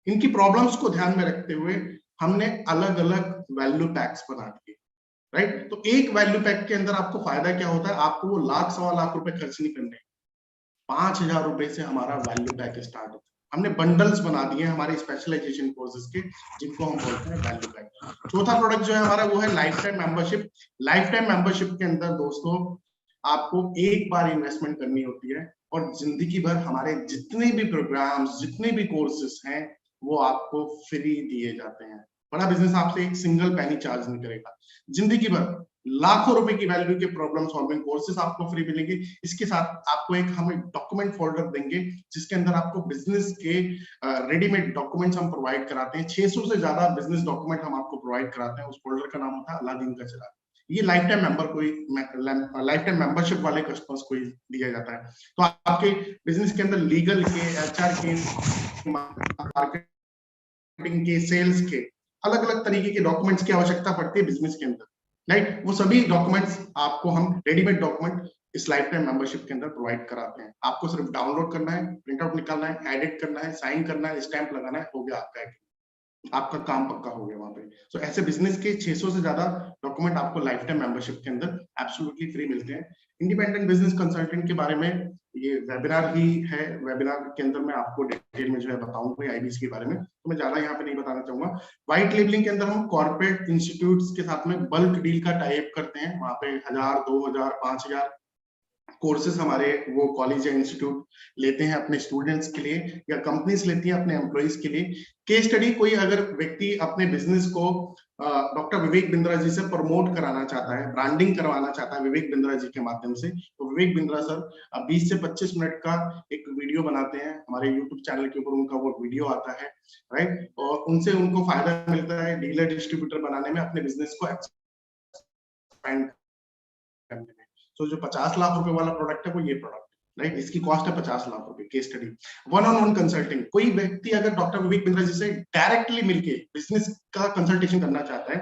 इनकी प्रॉब्लम्स को ध्यान में रखते हुए हमने अलग अलग वैल्यू पैक्स बना दिए, राइट। तो एक वैल्यू पैक के अंदर आपको फायदा क्या होता है, आपको वो 1.25 लाख रुपए खर्च नहीं करने, 5,000 रुपए से हमारा वैल्यू पैक स्टार्ट होता है। हमने बंडल्स बना दिए हमारे स्पेशलाइजेशन कोर्सेज के, जिनको हम बोलते हैं वैल्यू पैक। चौथा प्रोडक्ट जो है हमारा वो है life time membership. Life time membership के अंदर दोस्तों आपको एक बार इन्वेस्टमेंट करनी होती है और जिंदगी भर हमारे जितने भी प्रोग्राम्स, जितने भी कोर्सेज हैं वो आपको फ्री दिए जाते हैं। बड़ा बिजनेस आपसे एक सिंगल पैनी चार्ज नहीं करेगा। जिंदगी भर लाखों रुपए की वैल्यू के प्रॉब्लम सॉल्विंग कोर्सेज आपको फ्री मिलेंगे। इसके साथ आपको हम एक डॉक्यूमेंट फोल्डर देंगे जिसके अंदर आपको बिजनेस के रेडीमेड डॉक्यूमेंट्स हम प्रोवाइड कराते हैं। 600 से ज्यादा बिजनेस डॉक्यूमेंट हम आपको प्रोवाइड कराते हैं। उस फोल्डर का नाम होता है अलादीन का चिराग। ये लाइफ टाइम मेंबरशिप वाले कस्टमर्स को दिया जाता है। तो आपके बिजनेस के अंदर लीगल के, एचआर के, मार्केटिंग के, सेल्स के अलग अलग तरीके के डॉक्यूमेंट्स की आवश्यकता पड़ती है बिजनेस के अंदर, राइट। वो सभी डॉक्यूमेंट्स आपको हम रेडीमेड डॉक्यूमेंट इस लाइफ टाइम मेंबरशिप के अंदर प्रोवाइड कराते हैं। आपको सिर्फ डाउनलोड करना है, प्रिंट आउट निकालना है, एडिट करना है, साइन करना है, स्टैंप लगाना है, हो गया आपका काम पक्का हो गया वहां पे। तो ऐसे बिजनेस के 600 से ज्यादा डॉक्यूमेंट आपको लाइफ टाइम मेंबरशिप के अंदर एब्सोल्युटली फ्री मिलते हैं। इंडिपेंडेंट बिजनेस कंसल्टेंट के बारे में ये वेबिनार ही है, वेबिनार के अंदर मैं आपको डिटेल में जो है बताऊंगा आईबीसी के बारे में, तो मैं ज्यादा यहाँ पे नहीं बताना चाहूंगा। व्हाइट लेबलिंग के अंदर हम कॉर्पोरेट इंस्टीट्यूट्स के साथ में बल्क डील का टाई अप करते हैं। वहां पे 1,000, 2,000, 5,000 कोर्सेज हमारे वो कॉलेज या इंस्टीट्यूट लेते हैं अपने स्टूडेंट्स के लिए, या कंपनीज लेती हैं अपने एम्प्लॉइज के लिए। केस स्टडी, कोई अगर व्यक्ति अपने बिजनेस को डॉक्टर विवेक बिंद्रा जी से प्रमोट कराना चाहता है, ब्रांडिंग करवाना चाहता है विवेक बिंद्रा जी के माध्यम से, तो विवेक बिंद्रा सर 20 से 25 मिनट का एक वीडियो बनाते हैं हमारे यूट्यूब चैनल के ऊपर, उनका वो वीडियो आता है, राइट। और उनसे उनको फायदा मिलता है डीलर डिस्ट्रीब्यूटर बनाने में, अपने बिजनेस को एक्सपेंड करने में। तो जो 50 लाख रुपए वाला प्रोडक्ट है वो ये प्रोडक्ट, राइट, इसकी कॉस्ट है 50 लाख रुपए। केस स्टडी, 1-on-1 कंसल्टिंग, कोई व्यक्ति अगर डॉक्टर विवेक बिंद्रा जी से डायरेक्टली मिलके बिजनेस का कंसल्टेशन करना चाहता है,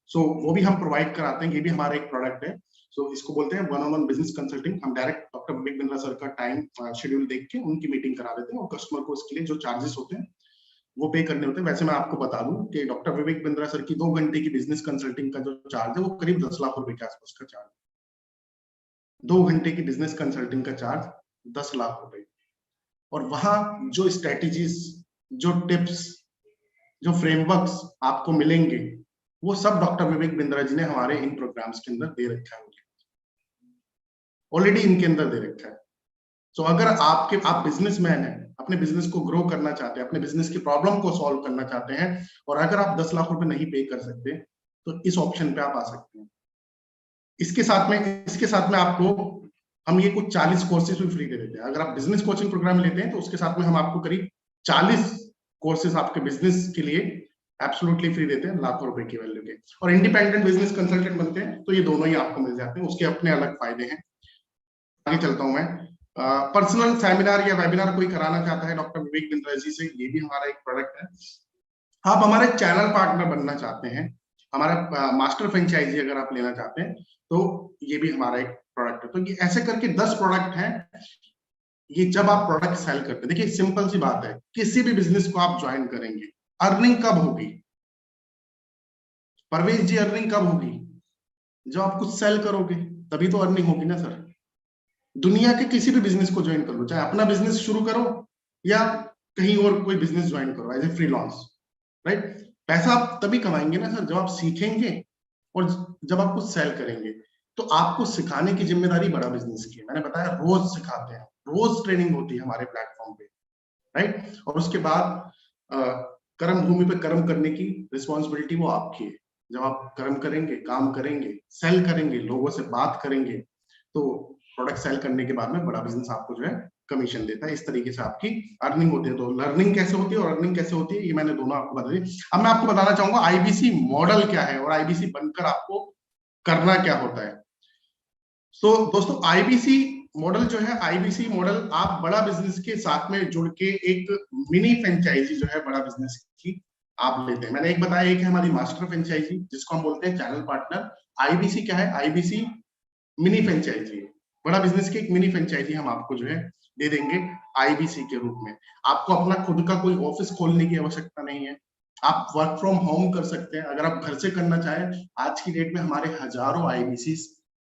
सो वो भी हम प्रोवाइड कराते हैं। ये भी हमारा एक प्रोडक्ट है। सो इसको बोलते हैं 1-on-1 बिजनेस कंसल्टिंग। हम direct doctor Vivek Bindra sir का टाइम शेड्यूल देख के उनकी मीटिंग करा देते हैं और कस्टमर को इसके लिए जो चार्जेस होते हैं वो पे करने होते हैं। वैसे मैं आपको बता दूं कि डॉक्टर विवेक बिंद्रा सर की 2 घंटे की बिजनेस कंसल्टिंग का जो चार्ज है वो करीब 10 लाख रुपए के आसपास का चार्ज है। 2 घंटे की बिजनेस कंसल्टिंग का चार्ज 10 लाख रुपए। और वहां जो स्ट्रेटेजीज, जो टिप्स, जो फ्रेमवर्क्स आपको मिलेंगे वो सब डॉक्टर विवेक बिंद्रा जी ने हमारे इन प्रोग्राम्स के अंदर दे रखा है, ऑलरेडी इनके अंदर दे रखा है। सो अगर आप बिजनेसमैन हैं, अपने बिजनेस को ग्रो करना चाहते हैं, अपने बिजनेस की प्रॉब्लम को सॉल्व करना चाहते हैं, और अगर आप 10 लाख रुपए नहीं पे कर सकते तो इस ऑप्शन पे आप आ सकते हैं। इसके साथ में आपको हम ये कुछ 40 कोर्सेज भी फ्री दे देते हैं। अगर आप बिजनेस कोचिंग प्रोग्राम लेते हैं तो उसके साथ में हम आपको करीब 40 कोर्सेज आपके बिजनेस के लिए एब्सोल्युटली फ्री देते हैं, लाखों रुपए की वैल्यू के। और इंडिपेंडेंट बिजनेस कंसल्टेंट बनते हैं तो ये दोनों ही आपको मिल जाते हैं, उसके अपने अलग फायदे हैं। आगे चलता हूं मैं। पर्सनल सेमिनार या वेबिनार कोई कराना चाहता है डॉक्टर विवेक बिंद्रा जी से, ये भी हमारा एक प्रोडक्ट है। आप हमारे चैनल पार्टनर बनना चाहते हैं, हमारा मास्टर फ्रेंचाइजी अगर आप लेना चाहते हैं तो ये भी हमारा एक प्रोडक्ट है। तो ये ऐसे करके 10 प्रोडक्ट हैं। ये जब आप प्रोडक्ट सेल करते हैं, देखिए सिंपल सी बात है, किसी भी बिजनेस को आप ज्वाइन करेंगे, अर्निंग कब होगी परवेज जी? अर्निंग कब होगी? जब आप कुछ सेल करोगे तभी तो अर्निंग होगी ना सर। दुनिया के किसी भी बिजनेस को ज्वाइन कर लो, चाहे अपना बिजनेस शुरू करो या कहीं और कोई बिजनेस ज्वाइन करो एज ए फ्रीलांस, राइट? पैसा आप तभी कमाएंगे ना सर जब आप सीखेंगे और जब आप कुछ सेल करेंगे। तो आपको सिखाने की जिम्मेदारी बड़ा बिजनेस की है। मैंने बताया रोज सिखाते हैं, रोज ट्रेनिंग होती है हमारे प्लेटफॉर्म पे, राइट? और उसके बाद कर्म भूमि पे कर्म करने की रिस्पॉन्सिबिलिटी वो आपकी है। जब आप कर्म करेंगे, काम करेंगे, सेल करेंगे, लोगों से बात करेंगे, तो प्रोडक्ट सेल करने के बाद में बड़ा बिजनेस आपको जो है कमीशन देता है। इस तरीके से आपकी अर्निंग होती है। तो लर्निंग कैसे होती है और अर्निंग कैसे होती है, ये मैंने दोनों आपको बता दी। अब मैं आपको बताना चाहूंगा आईबीसी मॉडल क्या है और आईबीसी बनकर आपको करना क्या होता है। तो दोस्तों आईबीसी मॉडल जो है, आईबीसी मॉडल आप बड़ा बिजनेस के साथ में जुड़ के एक मिनी फ्रेंचाइजी जो है बड़ा बिजनेस की आप लेते हैं। मैंने एक बताया, एक है हमारी मास्टर फ्रेंचाइजी जिसको हम बोलते हैं चैनल पार्टनर। आईबीसी क्या है? आईबीसी मिनी फ्रेंचाइजी है। बड़ा बिजनेस की एक मिनी फ्रेंचाइजी हम आपको जो है दे देंगे आईबीसी के रूप में। आपको अपना खुद का कोई ऑफिस खोलने की आवश्यकता नहीं है, आप वर्क फ्रॉम होम कर सकते हैं। अगर आप घर से करना चाहें, आज की डेट में हमारे हजारों आईबीसी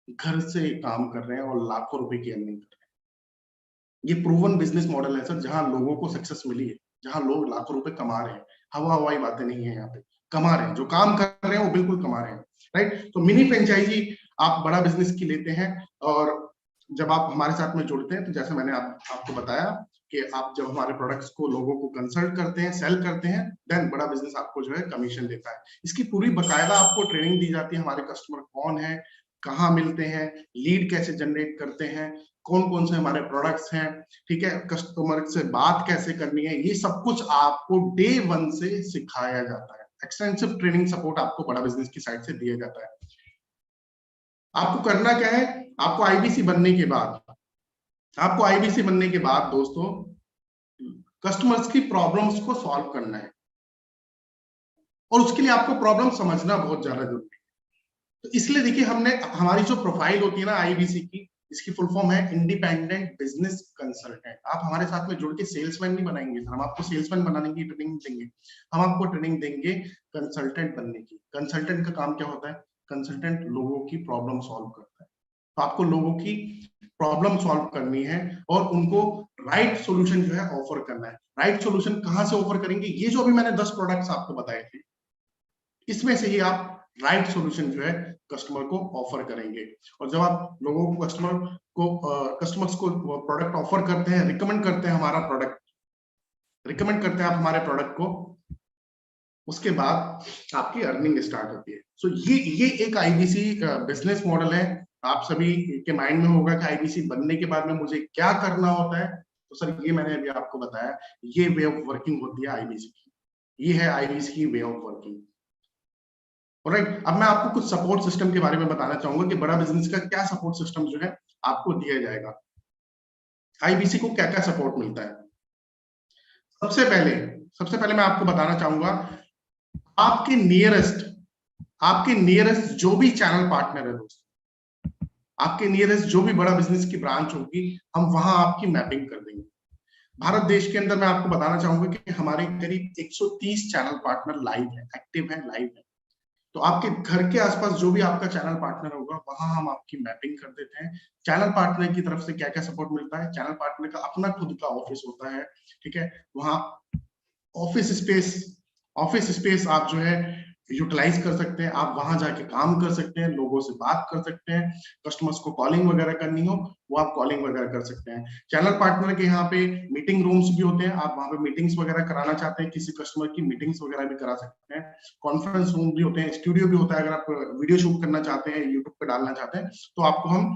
घर से काम कर रहे हैं और लाखों रुपए की अर्निंग कर रहे हैं। ये प्रूवन बिजनेस मॉडल है सर, जहां लोगों को सक्सेस मिली है, जहां लोग लाखों रुपए कमा रहे हैं। हवा हवाई बातें नहीं है, यहाँ पे कमा रहे हैं। जो काम कर रहे हैं वो बिल्कुल कमा रहे हैं, राइट? तो मिनी फ्रेंचाइजी आप बड़ा बिजनेस की लेते हैं और जब आप हमारे साथ में जुड़ते हैं तो जैसे मैंने आपको बताया कि आप जब हमारे प्रोडक्ट्स को लोगों को कंसल्ट करते हैं, सेल करते हैं, देन बड़ा बिजनेस आपको जो है कमीशन देता है। इसकी पूरी बकायदा आपको ट्रेनिंग दी जाती है, हमारे कस्टमर कौन है, कहाँ मिलते हैं, लीड कैसे जनरेट करते हैं, कौन कौन से हमारे प्रोडक्ट्स हैं, ठीक है, कस्टमर से बात कैसे करनी है, ये सब कुछ आपको डे 1 से सिखाया जाता है। एक्सटेंसिव ट्रेनिंग सपोर्ट आपको बड़ा बिजनेस की साइड से दिया जाता है। आपको करना क्या है? आपको आईबीसी बनने के बाद दोस्तों कस्टमर्स की प्रॉब्लम्स को सॉल्व करना है और उसके लिए आपको प्रॉब्लम समझना बहुत ज्यादा जरूरी है। तो इसलिए देखिए, हमने हमारी जो प्रोफाइल होती है ना आईबीसी की, इसकी फुल फॉर्म है इंडिपेंडेंट बिजनेस कंसल्टेंट। आप हमारे साथ में जुड़ के सेल्समैन नहीं बनाएंगे सर, हम आपको सेल्समैन बनाने की ट्रेनिंग देंगे, हम आपको ट्रेनिंग देंगे कंसल्टेंट बनने की। कंसल्टेंट का काम क्या होता है? कंसल्टेंट लोगों की प्रॉब्लम सॉल्व करता है। तो आपको लोगों की प्रॉब्लम सॉल्व करनी है और उनको राइट सॉल्यूशन जो है ऑफर करना है। राइट सॉल्यूशन कहां से ऑफर करेंगे? ये जो अभी मैंने 10 प्रोडक्ट्स आपको बताए थे, इसमें से ही आप राइट सॉल्यूशन जो है कस्टमर को ऑफर करेंगे। और जब आप लोगों को कस्टमर्स को प्रोडक्ट ऑफर करते हैं, रिकमेंड करते हैं हमारा प्रोडक्ट, रिकमेंड करते हैं आप हमारे प्रोडक्ट को, उसके बाद आपकी अर्निंग स्टार्ट होती है। सो ये एक आईबीसी बिजनेस मॉडल है। आप सभी के माइंड में होगा कि आईबीसी बनने के बाद में मुझे क्या करना होता है। तो सर ये मैंने अभी आपको बताया, ये वे ऑफ वर्किंग होती है आईबीसी की, ये है आईबीसी की वे ऑफ वर्किंग। ऑलराइट, अब मैं आपको कुछ सपोर्ट सिस्टम के बारे में बताना चाहूंगा कि बड़ा बिजनेस का क्या सपोर्ट सिस्टम जो है आपको दिया जाएगा, आईबीसी को क्या क्या सपोर्ट मिलता है। सबसे पहले मैं आपको बताना चाहूंगा, आपके नियरेस्ट जो भी चैनल पार्टनर है दोस्तों, आपके नियरेस्ट जो भी बड़ा बिजनेस की ब्रांच होगी, हम वहां आपकी मैपिंग कर देंगे। भारत देश के अंदर मैं आपको बताना चाहूंगा कि हमारे करीब 130 चैनल पार्टनर लाइव है, एक्टिव है, लाइव है। तो आपके घर के आसपास जो भी आपका चैनल पार्टनर होगा, वहां हम आपकी मैपिंग कर देते हैं। चैनल पार्टनर की तरफ से क्या क्या सपोर्ट मिलता है? चैनल पार्टनर का अपना खुद का ऑफिस होता है, ठीक है, वहां ऑफिस स्पेस आप जो है यूटिलाइज कर सकते हैं। आप वहां जाके काम कर सकते हैं, लोगों से बात कर सकते हैं, कस्टमर्स को कॉलिंग वगैरह करनी हो वो आप कॉलिंग वगैरह कर सकते हैं। चैनल पार्टनर के यहाँ पे मीटिंग रूम्स भी होते हैं, आप वहां पे मीटिंग्स वगैरह कराना चाहते हैं, किसी कस्टमर की मीटिंग्स वगैरह भी करा सकते हैं। कॉन्फ्रेंस रूम भी होते हैं, स्टूडियो भी होता है। अगर आप वीडियो शूट करना चाहते हैं, यूट्यूब पे डालना चाहते हैं, तो आपको हम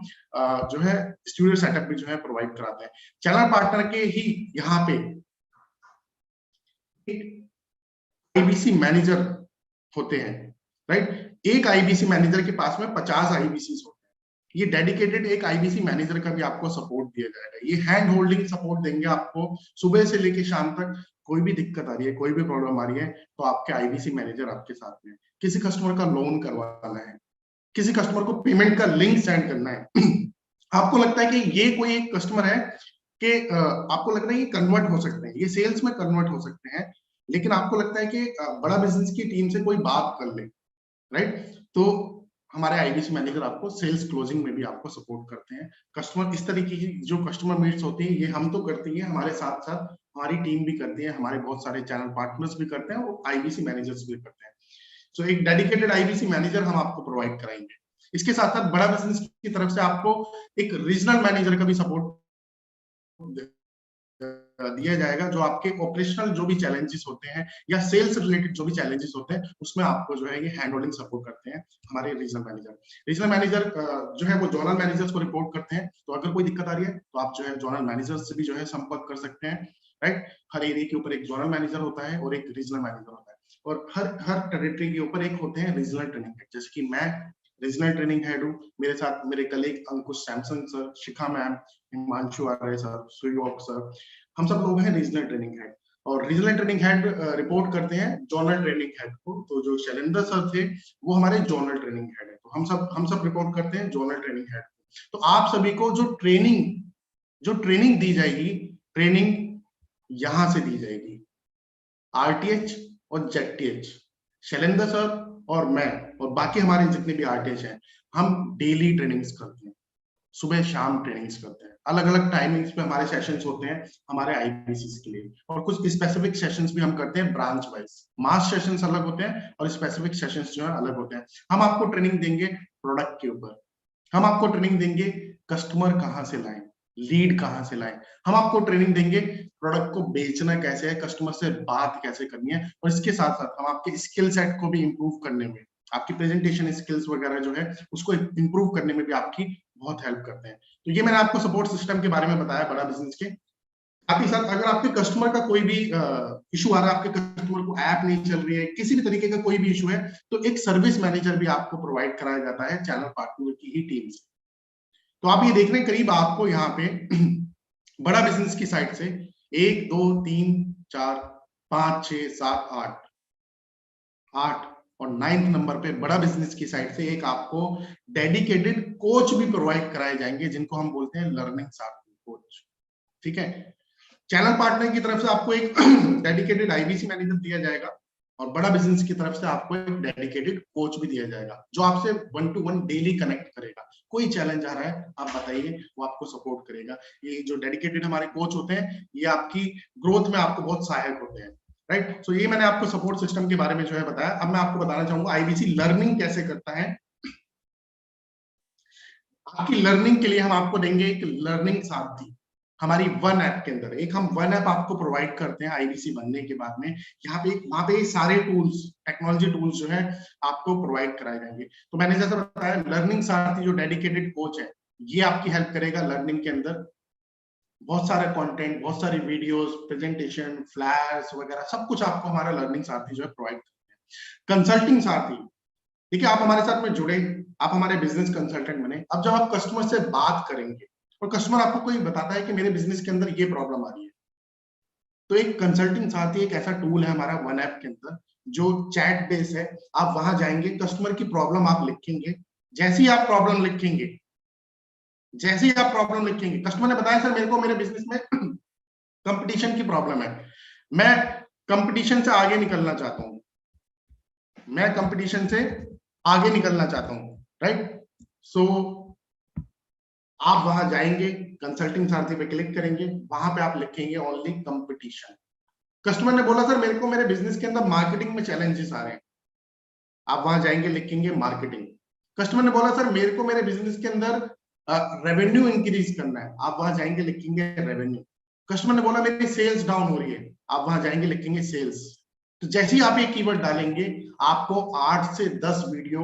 जो है स्टूडियो सेटअप भी जो है प्रोवाइड कराते हैं। चैनल पार्टनर के ही यहाँ पे आईबीसी मैनेजर होते हैं, राइट। एक आईबीसी मैनेजर के पास में 50 आईबीसी होते हैं। ये डेडिकेटेड एक आईबीसी मैनेजर का भी आपको सपोर्ट दिया जाएगा। ये हैंड होल्डिंग सपोर्ट देंगे आपको, सुबह से लेके शाम तक। कोई भी दिक्कत आ रही है, कोई भी प्रॉब्लम आ रही है, तो आपके आईबीसी मैनेजर आपके साथ में। किसी कस्टमर का लोन करवाना है, किसी कस्टमर को पेमेंट का लिंक सेंड करना है आपको लगता है कि ये कोई एक कस्टमर है कि आपको लग रहा है ये कन्वर्ट हो सकते हैं, ये सेल्स में कन्वर्ट हो सकते हैं, लेकिन आपको लगता है कि बड़ा बिजनेस की टीम से कोई बात कर ले, राइट। तो हमारे आईबीसी मैनेजर आपको सेल्स क्लोजिंग में भी आपको सपोर्ट करते हैं। कस्टमर इस तरीके की जो कस्टमर मीट्स होती है, ये हम तो करते ही हैं, हमारे साथ साथ हमारी टीम भी करती है, हमारे बहुत सारे चैनल पार्टनर्स भी करते हैं और आईबीसी मैनेजर्स भी करते हैं। सो एक डेडिकेटेड आईबीसी मैनेजर हम आपको प्रोवाइड कराएंगे। इसके साथ साथ बड़ा बिजनेस की तरफ से आपको एक रीजनल मैनेजर का भी सपोर्ट दिया जाएगा, जो आपके ऑपरेशनल जो भी चैलेंजेस होते हैं या सेल्स रिलेटेड जो भी चैलेंजेस होते हैं, उसमें आपको जो है ये हैंड होल्डिंग सपोर्ट करते हैं हमारे रीजनल मैनेजर। रीजनल मैनेजर जो है वो जोनल मैनेजर्स को रिपोर्ट करते हैं। तो अगर कोई दिक्कत आ रही है तो आप जो है जोनल मैनेजर से भी जो है संपर्क कर सकते हैं, राइट। हर एरिया के ऊपर एक जोनल मैनेजर होता है और एक रीजनल मैनेजर होता है, और हर टेरिटरी के ऊपर एक होते हैं रीजनल ट्रेनिंग हेड। जैसे कि मैं रीजनल ट्रेनिंग हेड हूँ, मेरे साथ मेरे कलीग अंकुश सैमसन सर, शिखा मैम, हिमांशु आर्य सर, सुयोग सर, हम सब लोग हैं रीजनल ट्रेनिंग हेड। और रीजनल ट्रेनिंग हेड रिपोर्ट करते हैं जोनल ट्रेनिंग हेड को। तो जो शैलेंद्र सर थे वो हमारे जोनल ट्रेनिंग हेड है, तो हम सब रिपोर्ट करते हैं जोनल ट्रेनिंग हेड को। तो आप सभी को जो ट्रेनिंग दी जाएगी, ट्रेनिंग यहां से दी जाएगी, आरटीएच और जेडटीएच। शैलेंद्र सर और मैं और बाकी हमारे जितने भी आरटीएच हैं, हम डेली ट्रेनिंग्स करते हैं, सुबह शाम ट्रेनिंग्स करते हैं। अलग अलग टाइमिंग्स पे हमारे सेशंस होते हैं हमारे आईबीसी के लिए, और कुछ स्पेसिफिक सेशंस भी हम करते हैं ब्रांच वाइज। मास सेशंस अलग होते हैं और स्पेसिफिक सेशंस जो है अलग होते हैं। हम आपको ट्रेनिंग देंगे प्रोडक्ट के ऊपर, हम आपको ट्रेनिंग देंगे कस्टमर कहाँ से लाएं, लीड कहाँ से लाएं, हम आपको ट्रेनिंग देंगे प्रोडक्ट को बेचना कैसे है, कस्टमर से बात कैसे करनी है, और इसके साथ साथ हम आपके स्किल सेट को भी इंप्रूव करने में, आपकी प्रेजेंटेशन स्किल्स वगैरह जो है उसको इंप्रूव करने में भी आपकी बहुत हेल्प करते हैं। तो ये मैंने आपको सपोर्ट सिस्टम के बारे में बताया बड़ा बिजनेस के। साथ ही साथ अगर आपके कस्टमर का कोई भी इशू आ रहा है, आपके कस्टमर को ऐप नहीं चल रही है, किसी भी तरीके का कोई भी इशू है, तो एक सर्विस मैनेजर भी आपको प्रोवाइड कराया जाता है चैनल पार्टनर की ही टीम से। तो आप ये देख रहे हैं करीब आपको यहाँ पे बड़ा बिजनेस की साइड से 1 2 3 4 5 6 7 8 और 9th नंबर पे बड़ा बिजनेस की साइड से एक आपको डेडिकेटेड कोच भी प्रोवाइड कराए जाएंगे, जिनको हम बोलते हैं लर्निंग साथी कोच। ठीक है, चैनल पार्टनर की तरफ से आपको एक डेडिकेटेड आईबीसी मैनेजर दिया जाएगा, और बड़ा बिजनेस की तरफ से आपको एक डेडिकेटेड कोच भी दिया जाएगा, जो आपसे 1 to 1 डेली कनेक्ट करेगा। कोई चैलेंज आ रहा है आप बताइए, वो आपको सपोर्ट करेगा। ये जो डेडिकेटेड हमारे कोच होते हैं, ये आपकी ग्रोथ में आपको बहुत सहायक होते हैं, राइट। सो ये मैंने आपको सपोर्ट सिस्टम के बारे में जो है बताया। अब मैं आपको बताना चाहूंगा आईबीसी लर्निंग कैसे करता है। आपकी लर्निंग के लिए हम आपको देंगे एक लर्निंग साथी हमारी वन ऐप के अंदर। एक हम वन ऐप आपको प्रोवाइड करते हैं आईबीसी बनने के बाद में। यहाँ पे वहां पे सारे टूल्स, टेक्नोलॉजी टूल्स जो है आपको प्रोवाइड कराए जाएंगे। तो मैंने जैसा बताया, लर्निंग साथी जो डेडिकेटेड कोच है, ये आपकी हेल्प करेगा लर्निंग के अंदर। बहुत सारा कंटेंट, बहुत सारी वीडियोस, प्रेजेंटेशन, फ्लैश वगैरह सब कुछ आपको हमारा लर्निंग साथी जो है प्रोवाइड करते हैं। कंसल्टिंग साथी, देखिए आप हमारे साथ में जुड़े, आप हमारे बिजनेस कंसल्टेंट बने। अब जब आप कस्टमर से बात करेंगे और कस्टमर आपको कोई बताता है कि मेरे बिजनेस के अंदर ये प्रॉब्लम आ रही है, तो एक कंसल्टिंग साथी एक ऐसा टूल है हमारा वन ऐप के अंदर जो चैट बेस है। आप वहां जाएंगे, कस्टमर की प्रॉब्लम आप लिखेंगे, जैसे ही आप प्रॉब्लम लिखेंगे, कस्टमर ने बताया सर मेरे को मेरे बिजनेस में कंपटीशन की प्रॉब्लम है, मैं कंपटीशन से आगे निकलना चाहता हूं, राइट। सो आप वहां जाएंगे, कंसल्टिंग साथी पे क्लिक करेंगे, वहां पे आप लिखेंगे ओनली कंपटीशन। कस्टमर ने बोला सर मेरे को मेरे बिजनेस के अंदर मार्केटिंग में चैलेंजेस आ रहे हैं, आप वहां जाएंगे, लिखेंगे मार्केटिंग। कस्टमर ने बोला सर मेरे को मेरे बिजनेस के अंदर रेवेन्यू इंक्रीज करना है, आप वहां जाएंगे, लिखेंगे रेवेन्यू। कस्टमर ने बोला मेरी सेल्स डाउन हो रही है, आप वहां जाएंगे, लिखेंगे सेल्स। तो जैसे ही आप ये कीवर्ड डालेंगे, आपको 8 से 10 वीडियो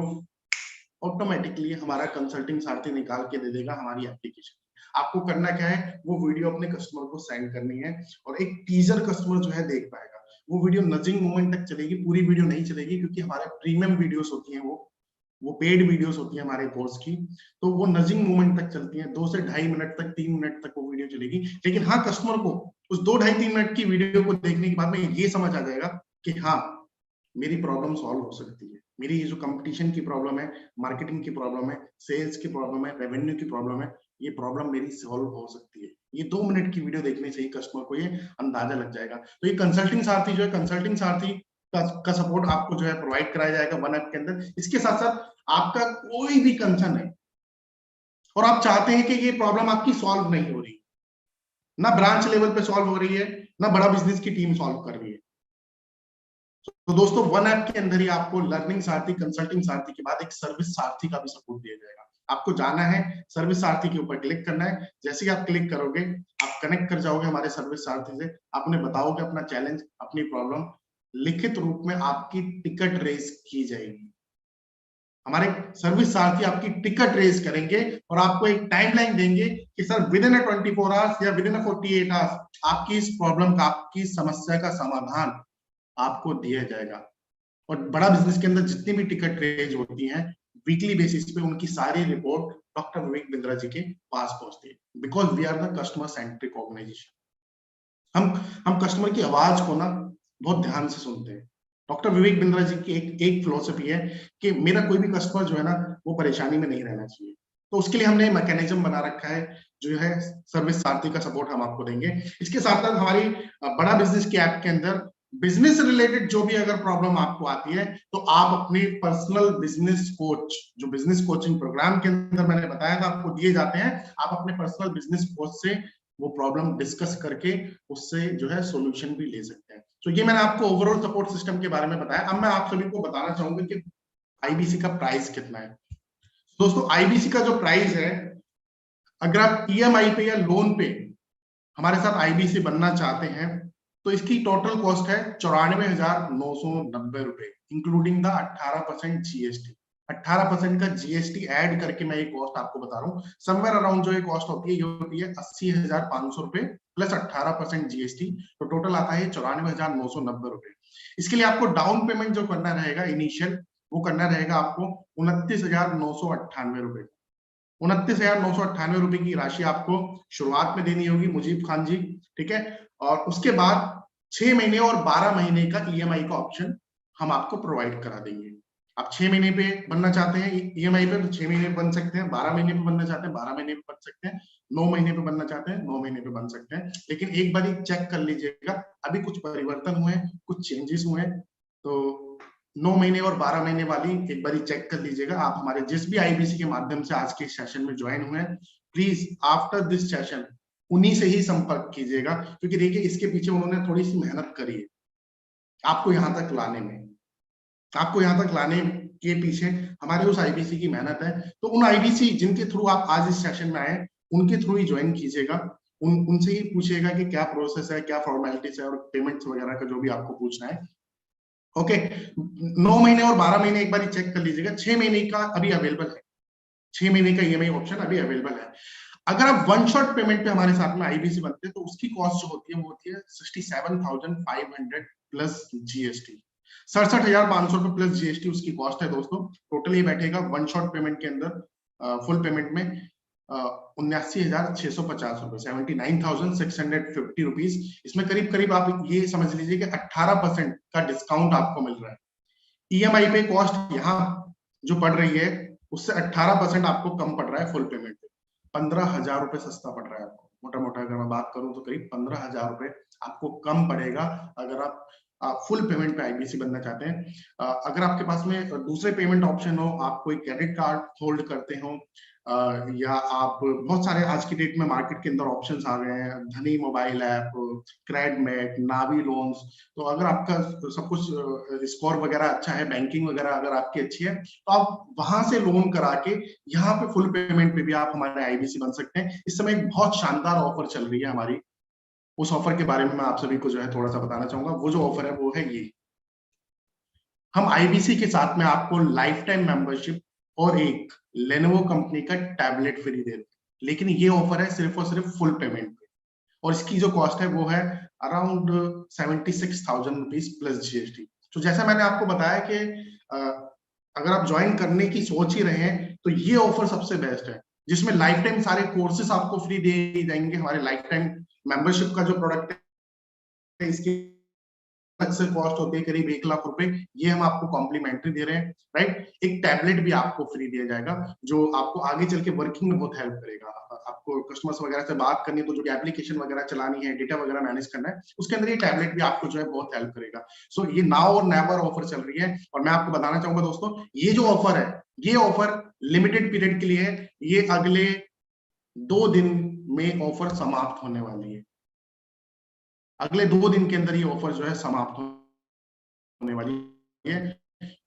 ऑटोमेटिकली हमारा कंसल्टिंग साथी निकाल के दे देगा हमारी एप्लीकेशन। आपको करना क्या है, वो वीडियो अपने कस्टमर को सेंड करनी है, और एक टीजर कस्टमर जो है देख पाएगा। वो वीडियो नजिंग मोमेंट तक चलेगी, पूरी वीडियो नहीं चलेगी, क्योंकि हमारे प्रीमियम वीडियोस होती हैं, वो पेड वीडियोस होती है हमारे कोर्स की, तो वो नजिंग मोमेंट तक चलती है, 2 से 2.5 मिनट तक, 3 मिनट तक वो वीडियो चलेगी। लेकिन हाँ, कस्टमर को उस 2, 2.5, 3 मिनट की वीडियो को देखने के बाद में ये समझ आ जाएगा कि हाँ, मेरी प्रॉब्लम सॉल्व हो सकती है, मेरी ये जो कंपटीशन की प्रॉब्लम है, मार्केटिंग की प्रॉब्लम है, सेल्स की प्रॉब्लम है, रेवेन्यू की प्रॉब्लम है, ये प्रॉब्लम मेरी सॉल्व हो सकती है। ये 2 मिनट की वीडियो देखने से ही कस्टमर को ये अंदाजा लग जाएगा। तो ये कंसल्टिंग सारथी जो है, कंसल्टिंग सारथी का सपोर्ट आपको जो है प्रोवाइड कराया जाएगा 1 ऐप के अंदर। इसके साथ साथ आपका कोई भी कंसर्न है और आप चाहते हैं कि ये प्रॉब्लम आपकी सॉल्व नहीं हो रही, ना ब्रांच लेवल पे सॉल्व हो रही है, ना बड़ा बिजनेस की टीम सॉल्व कर रही है, तो दोस्तों 1 ऐप के अंदर ही आपको लर्निंग सारथी, कंसल्टिंग सारथी के बाद एक सर्विस सारथी का भी सपोर्ट दिया जाएगा। आपको जाना है, सर्विस सारथी के ऊपर क्लिक करना है। जैसे ही आप क्लिक करोगे, आप कनेक्ट कर जाओगे हमारे सर्विस सारथी से, आप उन्हें बताओगे अपना चैलेंज, अपनी प्रॉब्लम, लिखित रूप में आपकी टिकट रेस की जाएगी। हमारे सर्विस सारथी आपकी टिकट रेस करेंगे और आपको एक टाइमलाइन देंगे कि सर विद इन 24 आवर्स या विद इन 48 आवर्स आपकी इस प्रॉब्लम का, आपकी समस्या का समाधान आपको दिया जाएगा। और बड़ा बिजनेस के अंदर जितनी भी टिकट रेज होती हैं, वीकली बेसिस पे उनकी सारी रिपोर्ट डॉक्टर विवेक बिंद्रा जी के पास पहुंचती है, because we are the customer centric organisation. हम कस्टमर की आवाज को ना बहुत ध्यान से सुनते हैं। डॉक्टर विवेक बिंद्रा जी की एक फिलॉसफी है कि मेरा कोई भी कस्टमर जो है ना, वो परेशानी में नहीं रहना चाहिए। तो उसके लिए हमने मैकेनिज्म बना रखा है, जो है सर्विस सारथी का सपोर्ट हम आपको देंगे। इसके साथ साथ हमारी बड़ा बिजनेस के ऐप के अंदर बिजनेस रिलेटेड जो भी अगर प्रॉब्लम आपको आती है, तो आप अपने पर्सनल बिजनेस कोच, जो बिजनेस कोचिंग प्रोग्राम के अंदर मैंने बताया था आपको दिए जाते हैं, आप अपने पर्सनल बिजनेस कोच से वो प्रॉब्लम डिस्कस करके उससे जो है सॉल्यूशन भी ले सकते हैं। तो ये मैंने आपको ओवरऑल सपोर्ट सिस्टम के बारे में बताया। अब मैं आप सभी को बताना चाहूंगा कि आईबीसी का प्राइस कितना है। दोस्तों आईबीसी का जो प्राइस है, अगर आप ईएमआई पे या लोन पे हमारे साथ आईबीसी बनना चाहते हैं, तो इसकी टोटल कॉस्ट है 94,990 रुपए, इंक्लूडिंग द 18% जीएसटी। 18% का जीएसटी ऐड करके मैं ये कॉस्ट आपको बता रहा हूँ, समवेयर अराउंड जो ये कॉस्ट होती है, ये होती है 80,500 रुपए प्लस 18% जीएसटी, तो टोटल आता है 94,990 रुपए। इसके लिए आपको डाउन पेमेंट जो करना रहेगा इनिशियल, वो करना रहेगा आपको 29,998 रुपए। 29,998 रुपए की राशि आपको शुरुआत में देनी होगी मुजीब खान जी, ठीक है। और उसके बाद 6 महीने और 12 महीने का ईएमआई का ऑप्शन हम आपको प्रोवाइड करा देंगे। आप 6 महीने पे बनना चाहते हैं ईएमआई पे, तो 6 महीने पे बन सकते हैं, 12 महीने पे बनना चाहते हैं 12 महीने पे बन सकते हैं, 9 महीने पे बनना चाहते हैं 9 महीने पे बन सकते हैं। लेकिन एक बार चेक कर लीजिएगा, अभी कुछ परिवर्तन हुए हैं, कुछ चेंजेस हुए हैं, तो 9 महीने और 12 महीने वाली एक बार चेक कर लीजिएगा। आप हमारे जिस भी आईबीसी के माध्यम से आज के सेशन में ज्वाइन हुए हैं, प्लीज आफ्टर दिस सेशन उन्हीं से ही संपर्क कीजिएगा, क्योंकि देखिए इसके पीछे उन्होंने थोड़ी सी मेहनत करी है आपको यहाँ तक लाने में। आपको यहाँ तक लाने के पीछे हमारे उस आईबीसी की मेहनत है। तो उन आईबीसी जिनके थ्रू आप आज इस सेशन में आए, उनके थ्रू ही ज्वाइन कीजिएगा, उनसे ही पूछिएगा कि क्या प्रोसेस है, क्या फॉर्मेलिटीज है और पेमेंट्स वगैरह का जो भी आपको पूछना है। ओके, 9 महीने और 12 महीने एक बार चेक कर लीजिएगा। 6 महीने का अभी अवेलेबल है, 6 महीने का ईएमआई ऑप्शन अभी अवेलेबल है। अगर आप वन शॉट पेमेंट पे हमारे साथ में आईबीसी बनते हैं, तो उसकी कॉस्ट जो होती है वो होती है 67,500 प्लस जीएसटी, 67,500 रुपए प्लस जीएसटी उसकी कॉस्ट है दोस्तों। टोटल ये बैठेगा वन शॉट पेमेंट के अंदर फुल पेमेंट में 79,650 रुपए, 79,650 रुपीज। इसमें करीब करीब आप ये समझ लीजिए कि 18% का डिस्काउंट आपको मिल रहा है। ईएमआई पे कॉस्ट यहाँ जो पड़ रही है उससे 18% आपको कम पड़ रहा है फुल पेमेंट पे, 15,000 रुपए सस्ता पड़ रहा है आपको। मोटा मोटा अगर मैं बात करूं तो करीब 15,000 रुपए आपको कम पड़ेगा अगर आप फुल पेमेंट पे आईबीसी बनना चाहते हैं। अगर आपके पास में दूसरे पेमेंट ऑप्शन हो, आप कोई क्रेडिट कार्ड होल्ड करते हो, या आप बहुत सारे आज की डेट में मार्केट के अंदर ऑप्शंस आ गए हैं, धनी मोबाइल ऐप, क्रेडमेट, नावी लोन्स, तो अगर आपका सब कुछ स्कोर वगैरह अच्छा है, बैंकिंग वगैरह अगर आपकी अच्छी है, तो आप वहां से लोन करा के यहाँ पे फुल पेमेंट पे भी आप हमारे आईबीसी बन सकते हैं। इस समय एक बहुत शानदार ऑफर चल रही है हमारी, उस ऑफर के बारे में मैं आप सभी को जो है थोड़ा सा बताना चाहूंगा। वो जो ऑफर है वो है ये, हम आईबीसी के साथ में आपको लाइफ टाइम मेंबरशिप और एक लेनोवो कंपनी का टैबलेट फ्री दे रहे हैं, लेकिन ये ऑफर है सिर्फ और सिर्फ फुल पेमेंट पे। और इसकी जो कॉस्ट है वो है अराउंड 76,000 रुपीज प्लस जीएसटी। तो जैसा मैंने आपको बताया कि अगर आप ज्वाइन करने की सोच ही रहे हैं तो ये ऑफर सबसे बेस्ट है, जिसमें लाइफ टाइम सारे कोर्सेस आपको फ्री दिए जाएंगे। हमारे लाइफ टाइम मेंबरशिप का जो प्रोडक्ट है इसकी अक्सर कॉस्ट होती है करीब 1 लाख रुपए, ये हम आपको कॉम्प्लीमेंट्री दे रहे हैं, राइट। एक टैबलेट भी आपको फ्री दिया जाएगा जो आपको आगे चल के वर्किंग में बहुत हेल्प करेगा। आपको कस्टमर्स वगैरह से बात करनी है तो जो एप्लीकेशन वगैरह चलानी है, डेटा वगैरह मैनेज करना है, उसके अंदर ये टैबलेट भी आपको जो है बहुत हेल्प करेगा। सो ये नाउ और नेवर ऑफर चल रही है। और मैं आपको बताना चाहूंगा दोस्तों, ये जो ऑफर है ये ऑफर लिमिटेड पीरियड के लिए है। ये अगले 2 दिन में ऑफर समाप्त होने वाली है। अगले 2 दिन के अंदर ये ऑफर जो है समाप्त होने वाली है।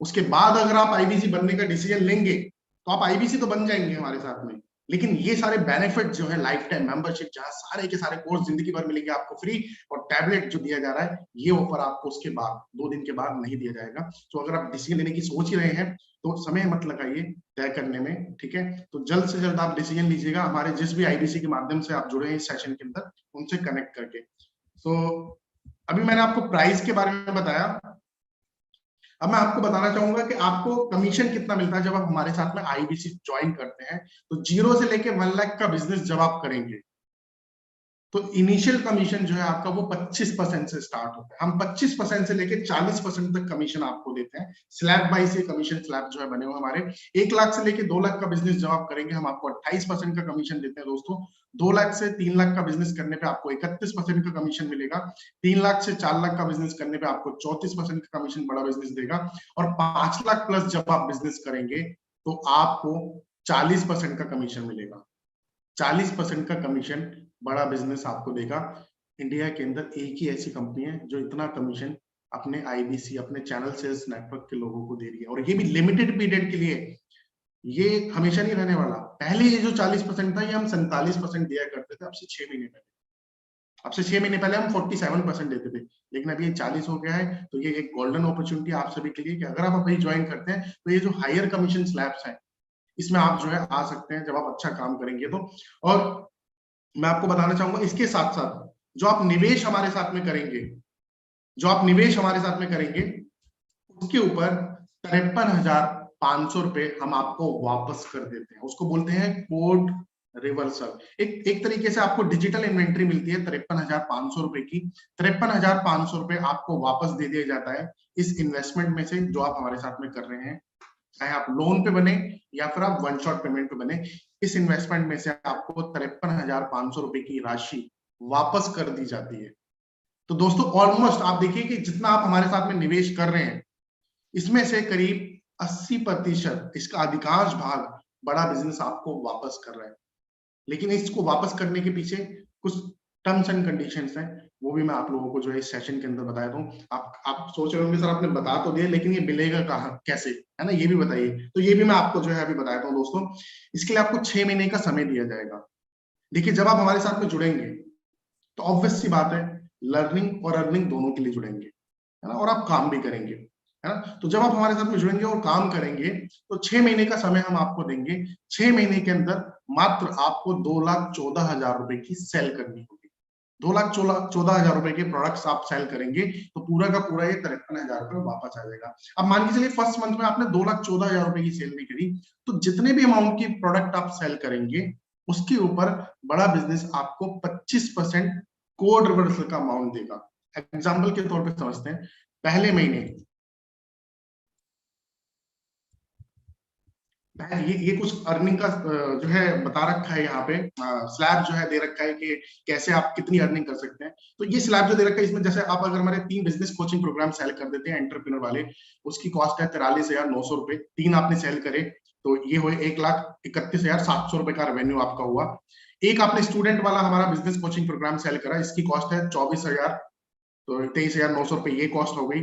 उसके बाद अगर आप आईबीसी बनने का डिसीजन लेंगे तो आप आईबीसी तो बन जाएंगे हमारे साथ में, लेकिन ये सारे बेनिफिट जो है लाइफ टाइम मेंबरशिप, जहां सारे के सारे कोर्स जिंदगी भर मिलेंगे आपको फ्री, और टैबलेट जो दिया जा रहा है, ये ऑफर आपको उसके बाद 2 दिन के बाद नहीं दिया जाएगा। तो अगर आप डिसीजन लेने की सोच ही रहे हैं तो समय मत लगाइए तय करने में, ठीक है। तो जल्द से जल्द आप डिसीजन लीजिएगा हमारे जिस भी आईबीसी के माध्यम से आप जुड़े हैं इस सेशन के अंदर, उनसे कनेक्ट करके। तो अभी मैंने आपको प्राइस के बारे में बताया, अब मैं आपको बताना चाहूंगा कि आपको कमीशन कितना मिलता है जब आप हमारे साथ में आईबीसी ज्वाइन करते हैं। तो 0 से लेके 1 लाख का बिजनेस जब आप करेंगे तो इनिशियल कमीशन जो है आपका वो 25% से स्टार्ट होता है। हम 25% से लेके 40% तक कमीशन आपको देते हैं। स्लैब बाई से कमीशन स्लैब जो है बने हुए हमारे। 1 लाख से लेके 2 लाख का बिजनेस जब आप करेंगे हम आपको 28% का कमीशन देते हैं दोस्तों। 2 लाख से 3 लाख का बिजनेस करने पे आपको 31% का कमीशन मिलेगा। 3 लाख से 4 लाख का बिजनेस करने पे आपको 34% का कमीशन बड़ा बिजनेस देगा। और 5 लाख प्लस जब आप बिजनेस करेंगे तो आपको 40% का कमीशन मिलेगा। 40% का कमीशन बड़ा बिजनेस आपको देगा। इंडिया के अंदर एक ही ऐसी कंपनी है जो इतना कमीशन अपने आईबीसी, अपने चैनल सेल्स नेटवर्क के लोगों को दे रही है, और ये भी लिमिटेड पीरियड के लिए। ये हमेशा नहीं रहने वाला। पहले ये जो 40% था ये हम 47% दिया करते थे, अब से 6 महीने पहले। अब से 6 महीने पहले हम 47% देते थे, लेकिन अभी ये 40 हो गया है। तो ये एक गोल्डन अपॉर्चुनिटी आप सभी के लिए कि अगर आप अभी ज्वाइन करते हैं तो ये जो हायर कमीशन स्लैब्स हैं इसमें आप जो है आ सकते हैं जब आप अच्छा काम करेंगे तो। और मैं आपको बताना चाहूंगा इसके साथ साथ जो आप निवेश हमारे साथ में करेंगे, जो आप निवेश हमारे साथ में करेंगे उसके ऊपर 53,500 रुपए हम आपको वापस कर देते हैं। उसको बोलते हैं कोड रिवर्सल। एक तरीके से आपको डिजिटल इन्वेंट्री मिलती है 53,500 रुपए की। 53,500 रुपए आपको वापस दे दिया जाता है इस इन्वेस्टमेंट में से जो आप हमारे साथ में कर रहे हैं, चाहे आप लोन पे बने या फिर आप 1 शॉट पेमेंट पे बने। इस इन्वेस्टमेंट में से आपको 53,500 रुपए की राशि वापस कर दी जाती है। तो दोस्तों ऑलमोस्ट आप देखिए कि जितना आप हमारे साथ में निवेश कर रहे हैं इसमें से करीब 80%, इसका अधिकांश भाग बड़ा बिजनेस आपको वापस कर रहा है। लेकिन इसको वापस करने के पीछे कुछ टर्म्स एंड कंडीशंस हैं, वो भी मैं आप लोगों को जो है इस सेशन के अंदर बताया दूं। आप सोच रहे होंगे सर आपने बता तो दिया लेकिन ये मिलेगा कहाँ, कैसे, है ना, ये भी बताइए। तो ये भी मैं आपको जो है अभी बताता हूँ दोस्तों। इसके लिए आपको 6 महीने का समय दिया जाएगा। देखिए जब आप हमारे साथ में जुड़ेंगे तो ऑब्वियस सी बात है लर्निंग और अर्निंग दोनों के लिए जुड़ेंगे, है ना, और आप काम भी करेंगे, है ना। तो जब आप हमारे साथ में जुड़ेंगे और काम करेंगे तो 6 महीने का समय हम आपको देंगे। 6 महीने के अंदर मात्र आपको 2,14,000 रुपए की सेल करनी होगी। 2,14,000 रुपए के प्रोडक्ट्स आप सेल करेंगे तो पूरा का पूरा ये 53,000 रुपए वापस आ जाएगा। अब मान के चलिए फर्स्ट मंथ में आपने 2,14,000 रुपए की सेल नहीं करी, तो जितने भी अमाउंट की प्रोडक्ट आप सेल करेंगे उसके ऊपर बड़ा बिजनेस आपको 25% कोड रिवर्सल का अमाउंट देगा। एग्जाम्पल के तौर पे समझते हैं, पहले महीने ये कुछ अर्निंग का जो है बता रखा है, यहाँ पे स्लैब जो है दे रखा है कि कैसे आप कितनी अर्निंग कर सकते हैं। तो ये स्लैब जो दे रखा है इसमें जैसे आप अगर हमारे 3 बिजनेस कोचिंग प्रोग्राम सेल कर देते हैं एंटरप्रेन्योर वाले, उसकी कॉस्ट है 43,900 रुपए। 3 आपने सेल करे तो ये हुए 1,31,700 रुपए का रेवेन्यू आपका हुआ। एक आपने स्टूडेंट वाला हमारा बिजनेस कोचिंग प्रोग्राम सेल करा, इसकी कॉस्ट है 24,000, तो 23,900 रुपए ये कॉस्ट हो गई,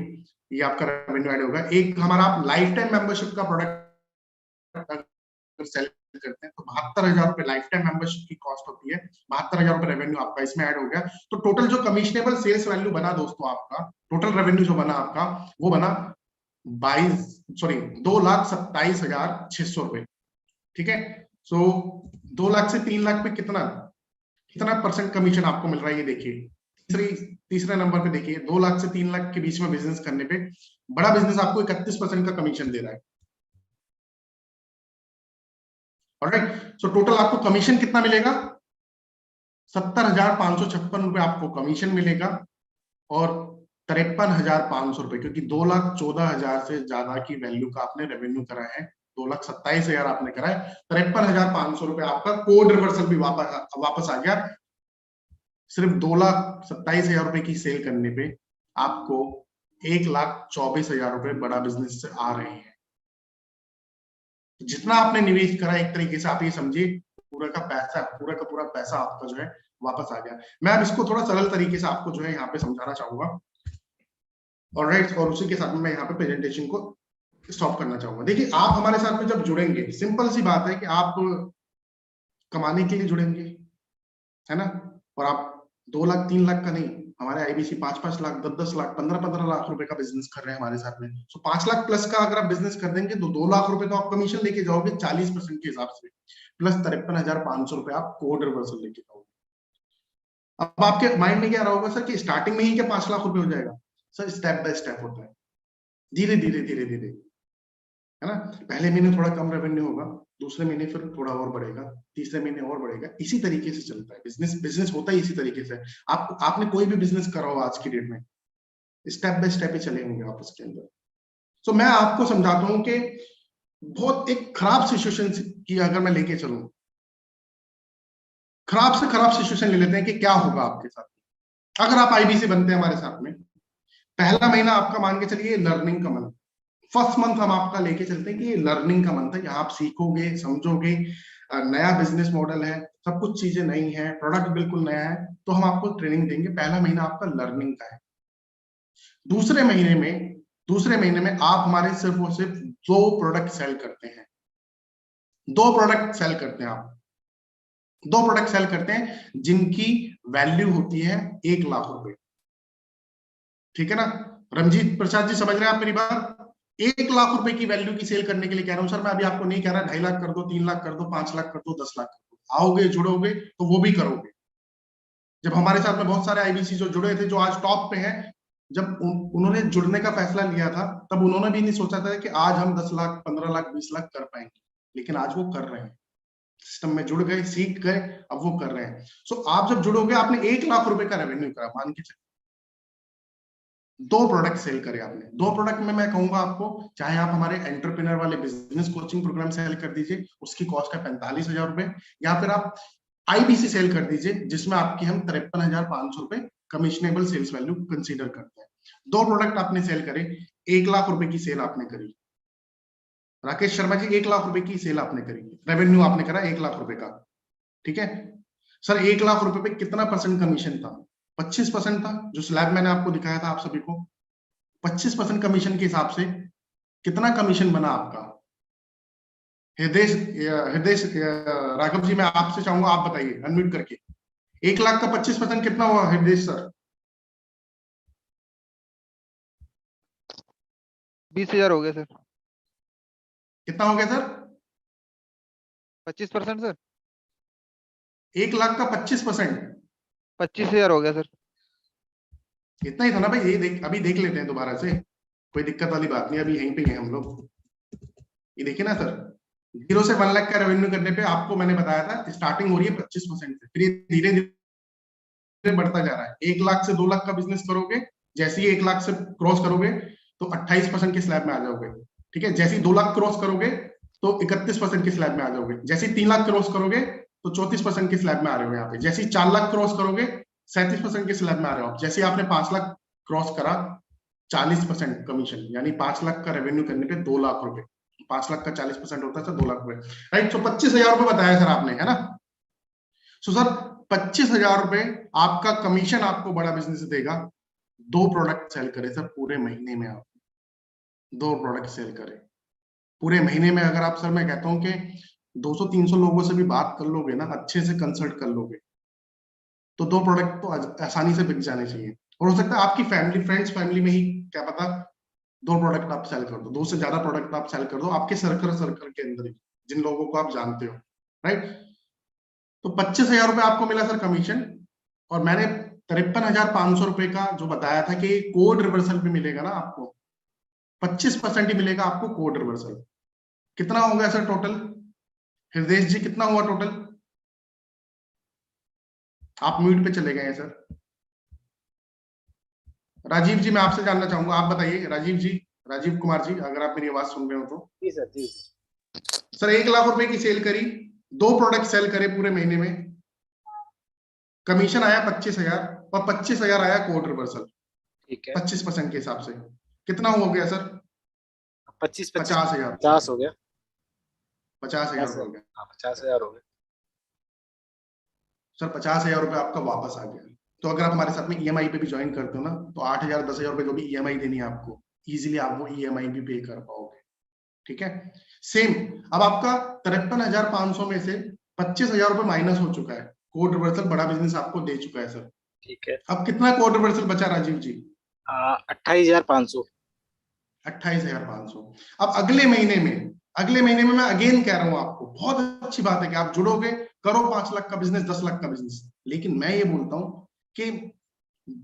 ये आपका रेवेन्यू ऐड होगा। एक हमारा आप लाइफ टाइम मेंबरशिप का प्रोडक्ट सेल करते हैं तो 72,000 रुपए लाइफ टाइम मेंबरशिप की कॉस्ट होती है। 72,000 रुपए रेवेन्यू आपका इसमें ऐड हो गया। तो टोटल जो कमिशनेबल सेल्स वैल्यू बना दोस्तों आपका, टोटल रेवेन्यू जो बना आपका वो बना 2,27,600 रुपए, ठीक है। सो 2 लाख से 3 लाख पे कितना, कितना परसेंट कमीशन आपको मिल रहा है ये देखिए। तीसरे नंबर पे देखिए 2 लाख से 3 लाख के बीच में बिजनेस करने पे बड़ा बिजनेस आपको 31% का कमीशन दे रहा है। ऑलराइट, सो टोटल आपको कमीशन कितना मिलेगा? 70,556 रुपए आपको कमीशन मिलेगा और 53,500 रुपए, क्योंकि 2,14,000 से ज्यादा की वैल्यू का आपने रेवेन्यू करा है, 2,27,000 आपने करा है, 53,500 रुपए आपका कोड रिवर्सल भी वापस आ गया। सिर्फ 2,27,000 रुपए की सेल करने पे आपको 1,24,000 रुपए बड़ा बिजनेस से आ रहे हैं। जितना आपने निवेश करा एक तरीके से आप ये समझिए पूरा का पूरा पैसा आपका जो है वापस आ गया। मैं अब इसको थोड़ा सरल तरीके से आपको जो है यहाँ पे समझाना चाहूंगा। ऑलराइट, और उसी के साथ में मैं यहाँ पे प्रेजेंटेशन को स्टॉप करना चाहूंगा। देखिए, आप हमारे साथ में जब जुड़ेंगे, सिंपल सी बात है कि आप कमाने के लिए जुड़ेंगे, है ना, और आप 2 लाख 3 लाख का नहीं, हमारे आईबीसी 5-5 लाख 10-10 लाख 15-15 लाख रुपए का बिजनेस कर रहे हैं हमारे साथ में। तो 5 लाख प्लस का अगर आप बिजनेस कर देंगे तो 2 लाख रुपए तो आप कमीशन लेके जाओगे 40% के हिसाब से, प्लस 53,500 रुपए आप कोड रिवर्सल लेके जाओगे। अब आपके माइंड में क्या रहा होगा सर कि स्टार्टिंग में ही क्या 5 लाख रुपए हो जाएगा? सर स्टेप बाय स्टेप होता है, धीरे धीरे, है ना। पहले महीने थोड़ा कम रेवेन्यू होगा, दूसरे महीने फिर थोड़ा और बढ़ेगा, तीसरे महीने और बढ़ेगा, इसी तरीके से चलता है बिजनेस होता है इसी तरीके से। आपने कोई भी बिजनेस करा हो आज की डेट में, स्टेप बाय स्टेप ही चले होंगे आप उसके अंदर। तो मैं आपको समझाता हूं कि बहुत एक खराब सिचुएशन की अगर मैं लेके चलूं, खराब से खराब सिचुएशन ले लेते हैं कि क्या होगा आपके साथ अगर आप आईबीसी बनते हैं हमारे साथ में। पहला महीना आपका मान के चलिए लर्निंग का मंथ, फर्स्ट मंथ हम आपका लेके चलते हैं कि ये लर्निंग का मंथ है, यहाँ आप सीखोगे, समझोगे, नया बिजनेस मॉडल है, सब कुछ चीजें नई है, प्रोडक्ट बिल्कुल नया है, तो हम आपको ट्रेनिंग देंगे। पहला महीना आपका लर्निंग का है। दूसरे महीने में आप हमारे सिर्फ और सिर्फ 2 प्रोडक्ट सेल करते हैं। 2 प्रोडक्ट सेल करते हैं आप, 2 प्रोडक्ट सेल करते हैं जिनकी वैल्यू होती है 1 लाख रुपए। ठीक है ना रमजीत प्रसाद जी, समझ रहे हैं आप मेरी बात? 1 लाख रुपए की वैल्यू की सेल करने के लिए कह रहा हूं सर। मैं अभी आपको नहीं कह रहा 2.5 लाख कर दो, 3 लाख कर दो, 5 लाख कर दो, 10 लाख कर दो। आओगे, जुड़ोगे तो वो भी करोगे। जब हमारे साथ में बहुत सारे आईबीसी जो जुड़े थे, जो आज टॉप पे हैं, जब उन्होंने जुड़ने का फैसला लिया था, तब उन्होंने भी नहीं सोचा था कि आज हम 10 लाख 15 लाख 20 लाख कर पाएंगे, लेकिन आज वो कर रहे हैं। सिस्टम में जुड़ गए, सीख गए, अब वो कर रहे हैं। सो आप जब जुड़ोगे, आपने 1 लाख रुपए का रेवेन्यू करा, मान के चलिए 2 प्रोडक्ट सेल करे आपने। 2 प्रोडक्ट में मैं कहूंगा आपको, चाहे आप हमारे एंटरप्रेन्योर वाले बिजनेस कोचिंग प्रोग्राम सेल कर दीजिए, उसकी कॉस्ट है 45,000 रुपए, या फिर आप आईबीसी सेल कर दीजिए जिसमें आपकी हम 53,500 रुपए कमिशनेबल सेल्स वैल्यू कंसीडर करते हैं। 2 प्रोडक्ट आपने सेल करे, 1 लाख रुपए की सेल आपने करी। राकेश शर्मा जी, 1 लाख रुपए की सेल आपने करी, रेवेन्यू आपने करा 1 लाख रुपए का। ठीक है सर, 1 लाख रुपए पे कितना परसेंट कमीशन था? 25% था, जो स्लैब मैंने आपको दिखाया था आप सभी को। 25% कमीशन के हिसाब से कितना कमीशन बना आपका? हृदय राघव जी, मैं आपसे चाहूंगा आप बताइए अनम्यूट करके, 1 लाख का 25% कितना हुआ हृदय सर?
20,000 हो गया सर।
कितना हो गया सर?
25% सर।
1 लाख का 25%,
25,000 हो गया सर।
इतना ही था ना भाई? ये अभी देख लेते हैं दोबारा से, कोई दिक्कत वाली बात नहीं, अभी यहीं पे हैं हम लोग। ये देखिए ना सर, 0 से 1 लाख का रेवेन्यू करने पे आपको मैंने बताया था स्टार्टिंग हो रही है 25% से, फिर ये धीरे धीरे बढ़ता जा रहा है। 1 लाख से 2 लाख का बिजनेस करोगे, जैसे ही 1 लाख से क्रॉस करोगे तो 28% के स्लैब में आ जाओगे। ठीक है, जैसे ही 2 लाख क्रॉस करोगे तो 31% के स्लैब में आ जाओगे। जैसे ही 3 लाख क्रॉस करोगे तो 34% के स्लैब में आ रहे हो यहाँ पे। जैसे ही 4 लाख क्रॉस करोगे 37% के स्लैब में आ रहे हो आप। जैसे आपने 5 लाख क्रॉस करा, 40% कमीशन, यानी 5 लाख का रेवेन्यू करने पे 2 लाख रुपए, 5 लाख का 40% होता है सर 2 लाख रुपए, राइट। तो 25,000 रुपए बताया सर आपने, है ना। सो सर 25,000 रुपए आपका कमीशन आपको बड़ा बिजनेस देगा। 2 प्रोडक्ट सेल करे सर पूरे महीने में, आप 2 प्रोडक्ट सेल करे पूरे महीने में। अगर आप सर, मैं कहता हूं कि 200-300 लोगों से भी बात कर लोगे ना, अच्छे से कंसल्ट कर लोगे, तो 2 प्रोडक्ट तो आसानी से बिक जाने चाहिए। और हो सकता है आपकी फैमिली, फ्रेंड्स फैमिली में ही, क्या पता 2 प्रोडक्ट आप सेल कर दो, 2 से ज्यादा प्रोडक्ट आप सेल कर दो आपके सर्कल के अंदर ही, जिन लोगों को आप जानते हो, राइट। तो 25,000 रुपए आपको मिला सर कमीशन, और मैंने 53,500 रुपए का जो बताया था कि कोड रिवर्सल भी मिलेगा ना आपको, 25% ही मिलेगा आपको कोड रिवर्सल। कितना हो गया सर टोटल? हृदय जी कितना हुआ टोटल? आप म्यूट पे चले गए हैं सर। राजीव जी मैं आपसे जानना चाहूंगा, आप बताइए राजीव जी, राजीव कुमार जी, अगर आप मेरी आवाज सुन रहे हो तो।
जी सर, जी
सर 1 लाख रुपए की सेल करी, 2 प्रोडक्ट सेल करे पूरे महीने में, कमीशन आया 25,000 और 25,000 आया कोड रिवर्सल
ठीक है।
25% के हिसाब से। कितना हो गया सर?
25
50,000।
50 हो गया।
50,000 हो गया।
हाँ, 50,000 हो गया
सर 50,000 रुपए आपका वापस आ गया। तो अगर आप हमारे साथ में ईएमआई पे भी ज्वाइन करते हो ना, तो 8,000 10,000 रुपए जो भी ईएमआई देनी है आपको, इजीली आप वो ईएमआई भी पे कर पाओगे। ठीक है, सेम। अब आपका 53,500 में से 25,000 रुपए माइनस हो चुका है, कोड रिवर्सल बड़ा बिजनेस आपको दे चुका है सर।
ठीक है।
अब कितना कोड रिवर्सल बचा राजीव जी?
28,500।
28,500। अब अगले महीने में मैं अगेन कह रहा हूं आपको, बहुत अच्छी बात है कि आप जुड़ोगे, करो 5 लाख का बिजनेस, 10 लाख का बिजनेस। लेकिन मैं ये बोलता हूं कि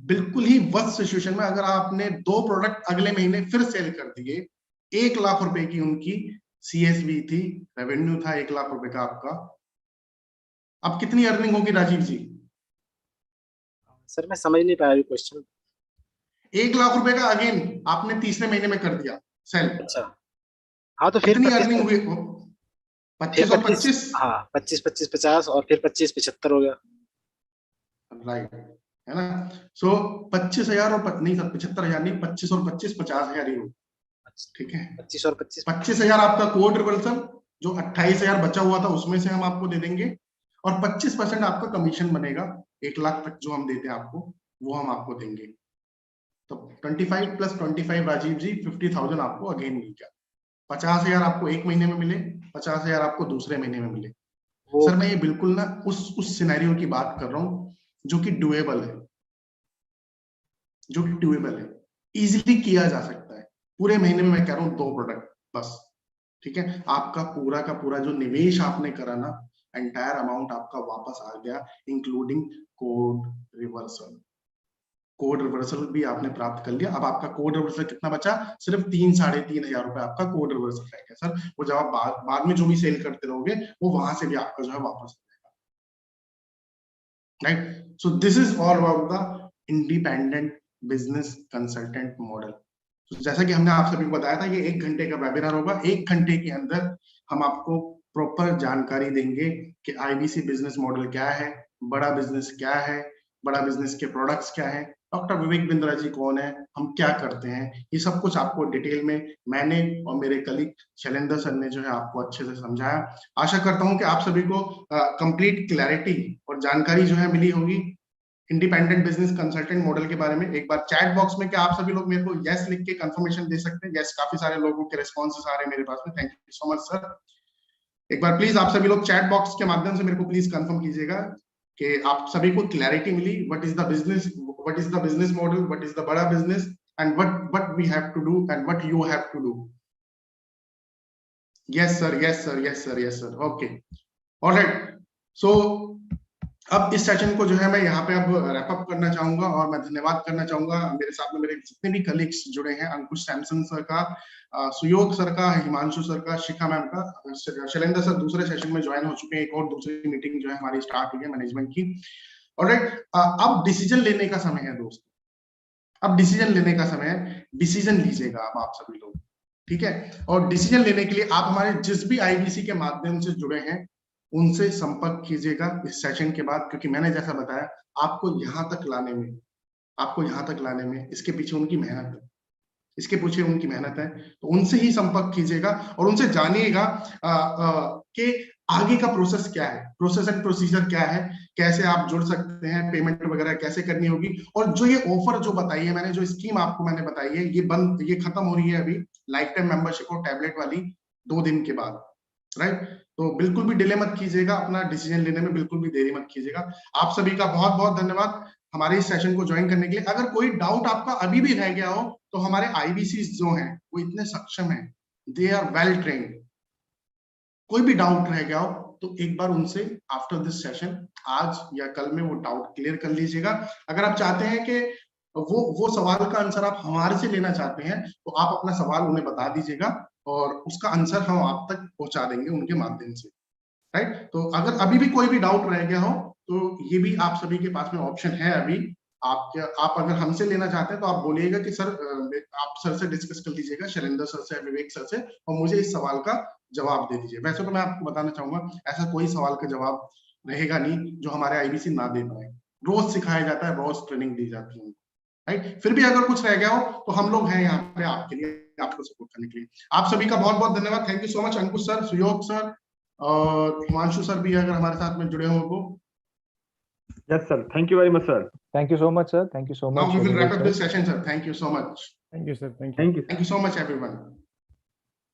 बिल्कुल ही वर्स्ट सिचुएशन में अगर आपने 2 प्रोडक्ट अगले महीने फिर सेल कर दिए, 1 लाख रुपए की उनकी सीएसवी थी, रेवेन्यू था 1 लाख रुपए का आपका, अब कितनी अर्निंग होगी राजीव जी?
सर मैं समझ नहीं पाया क्वेश्चन।
1 लाख रुपए का अगेन आपने तीसरे महीने में कर दिया सेल।
अच्छा, हाँ तो फिर
कितनी
25
अर्निंग हुई? 25 और 25।
हाँ 25 25 50 और फिर 25 75 हो गया।
राइट, है ना? सो 25,000 और नहीं सर 75,000 नहीं, 25 और 25 50,000 ही हो। ठीक है,
25 और 25
25,000 आपका कोड रिवर्सल, जो 28,000 बचा हुआ था उसमें से हम आपको दे देंगे, और 25% आपका कमीशन बनेगा, 1 लाख तक जो हम देते हैं आपको वो हम आपको देंगे। तो 25 प्लस 25 राजीव जी 50,000 आपको अगेन मिल गया। 50,000 आपको एक महीने में मिले, 50,000 आपको दूसरे महीने में मिले। सर मैं ये बिल्कुल ना उस सिनेरियो की बात कर रहा हूं जो कि डुएबल है, इजीली किया जा सकता है। पूरे महीने में मैं कह रहा हूं 2 प्रोडक्ट बस। ठीक है, आपका पूरा का पूरा जो निवेश आपने करा ना, एंटायर अमाउंट आपका वापस आ गया, including code reversal. Code reversal भी आपने प्राप्त कर लिया। अब आपका कोड रिवर्सल कितना बचा? सिर्फ 3-3,500 रुपए आपका कोड रिवर्सल रह गया सर। वो जब आप बाद में जो भी सेल करते रहोगे वो वहां से भी आपका जो है वापस आएगा। Right, so this is all about the independent business consultant model. जैसा कि हमने आप सभी को बताया था, ये 1 घंटे का वेबिनार होगा। 1 घंटे के अंदर हम आपको प्रॉपर जानकारी देंगे कि आईबीसी बिजनेस मॉडल क्या है, बड़ा बिजनेस क्या है, बड़ा बिजनेस के प्रोडक्ट्स क्या है, डॉक्टर विवेक बिंद्रा जी कौन है, हम क्या करते हैं, ये सब कुछ आपको डिटेल में मैंने और मेरे कलीग शैलेंद्र सर ने जो है आपको अच्छे से समझाया। आशा करता हूं कि आप सभी को कंप्लीट क्लैरिटी और जानकारी जो है मिली होगी इंडिपेंडेंट बिजनेस कंसल्टेंट मॉडल के बारे में। एक बार चैट बॉक्स में क्या आप सभी लोग मेरे को यस लिख के कंफर्मेशन दे सकते हैं? यस, काफी सारे लोगों के रिस्पॉन्सेस आ रहे हैं मेरे पास में, thank you so much sir. एक बार प्लीज आप सभी लोग चैट बॉक्स के माध्यम से मेरे को प्लीज कंफर्म कीजिएगा कि आप सभी को क्लैरिटी मिली, what is the business model, what is the बड़ा business, and what we have to do and what you have to do. Yes sir, yes sir, yes sir, yes sir, okay, alright. So अब इस session को जो है मैं यहाँ पे अब रैप अप करना चाहूंगा, और मैं धन्यवाद करना चाहूंगा मेरे साथ में मेरे जितने भी कलीग्स जुड़े हैं, अंकुश सैमसन सर का, सुयोग सर का, हिमांशु सर का, शिखा मैम का, शैलेंद्र सर दूसरे सेशन में ज्वाइन हो चुके हैं। एक और दूसरी मीटिंग जो है हमारी स्टार्ट हुई है मैनेजमेंट की। ऑलराइट, अब डिसीजन लेने का समय है दोस्त, अब डिसीजन लेने का समय है। डिसीजन लीजिएगा अब आप सभी लोग, ठीक है? और डिसीजन लेने के लिए आप हमारे जिस भी आईबीसी के माध्यम से जुड़े हैं उनसे संपर्क कीजिएगा इस सेशन के बाद, क्योंकि मैंने जैसा बताया आपको यहाँ तक लाने में इसके पीछे उनकी मेहनत है, इसके पीछे उनकी मेहनत है। तो उनसे ही संपर्क कीजिएगा और उनसे जानिएगा कि आगे का प्रोसेस क्या है, प्रोसेस एंड प्रोसीजर क्या है, कैसे आप जुड़ सकते हैं, पेमेंट वगैरह कैसे करनी होगी। और जो ये ऑफर जो बताई है मैंने, जो स्कीम आपको मैंने बताई है, ये खत्म हो रही है अभी, लाइफ टाइम मेंबरशिप और टैबलेट वाली 2 दिन के बाद, राइट? तो बिल्कुल भी डिले मत कीजिएगा, अपना डिसीजन लेने में बिल्कुल भी देरी मत कीजिएगा। आप सभी का बहुत बहुत धन्यवाद हमारे इस सेशन को ज्वाइन करने के लिए। अगर कोई डाउट आपका अभी भी रह गया हो तो हमारे आईबीसी जो हैं वो इतने सक्षम हैं, दे आर वेल ट्रेन्ड। कोई भी डाउट रह गया हो तो एक बार उनसे आफ्टर दिस सेशन आज या कल में वो डाउट क्लियर कर लीजिएगा। अगर आप चाहते हैं कि वो सवाल का आंसर आप हमारे से लेना चाहते हैं तो आप अपना सवाल उन्हें बता दीजिएगा और उसका आंसर हम आप तक पहुंचा देंगे उनके माध्यम से, राइट। तो अगर अभी भी कोई भी डाउट रह गया हो तो ये भी आप सभी के पास में ऑप्शन है अभी। आप अगर हमसे लेना चाहते हैं तो आप बोलिएगा कि सर आप सर से डिस्कस कर लीजिएगा, शैलेंद्र सर से, विवेक सर से, और मुझे इस सवाल का जवाब दे दीजिए। वैसे तो मैं आपको बताना चाहूंगा ऐसा कोई सवाल का जवाब रहेगा नहीं जो हमारे आईबीसी ना दे पाए। रोज सिखाया जाता है, रोज ट्रेनिंग दी जाती है, राइट। फिर भी अगर कुछ रह गया हो तो हम लोग हैं यहाँ पे आपके लिए, आपको सपोर्ट करने के लिए। आप सभी का बहुत बहुत धन्यवाद। Thank you so much Ankush sir, Suyog sir और हिमांशु सर भी अगर हमारे साथ में जुड़े हो तो।
Yes, sir. Thank you very much, sir.
Thank you so much, sir. Thank you so much.
Now we will
Shailendra
wrap up
sir.
this session, sir. Thank you so much.
Thank you, sir. Thank you.
Thank you so much, everyone.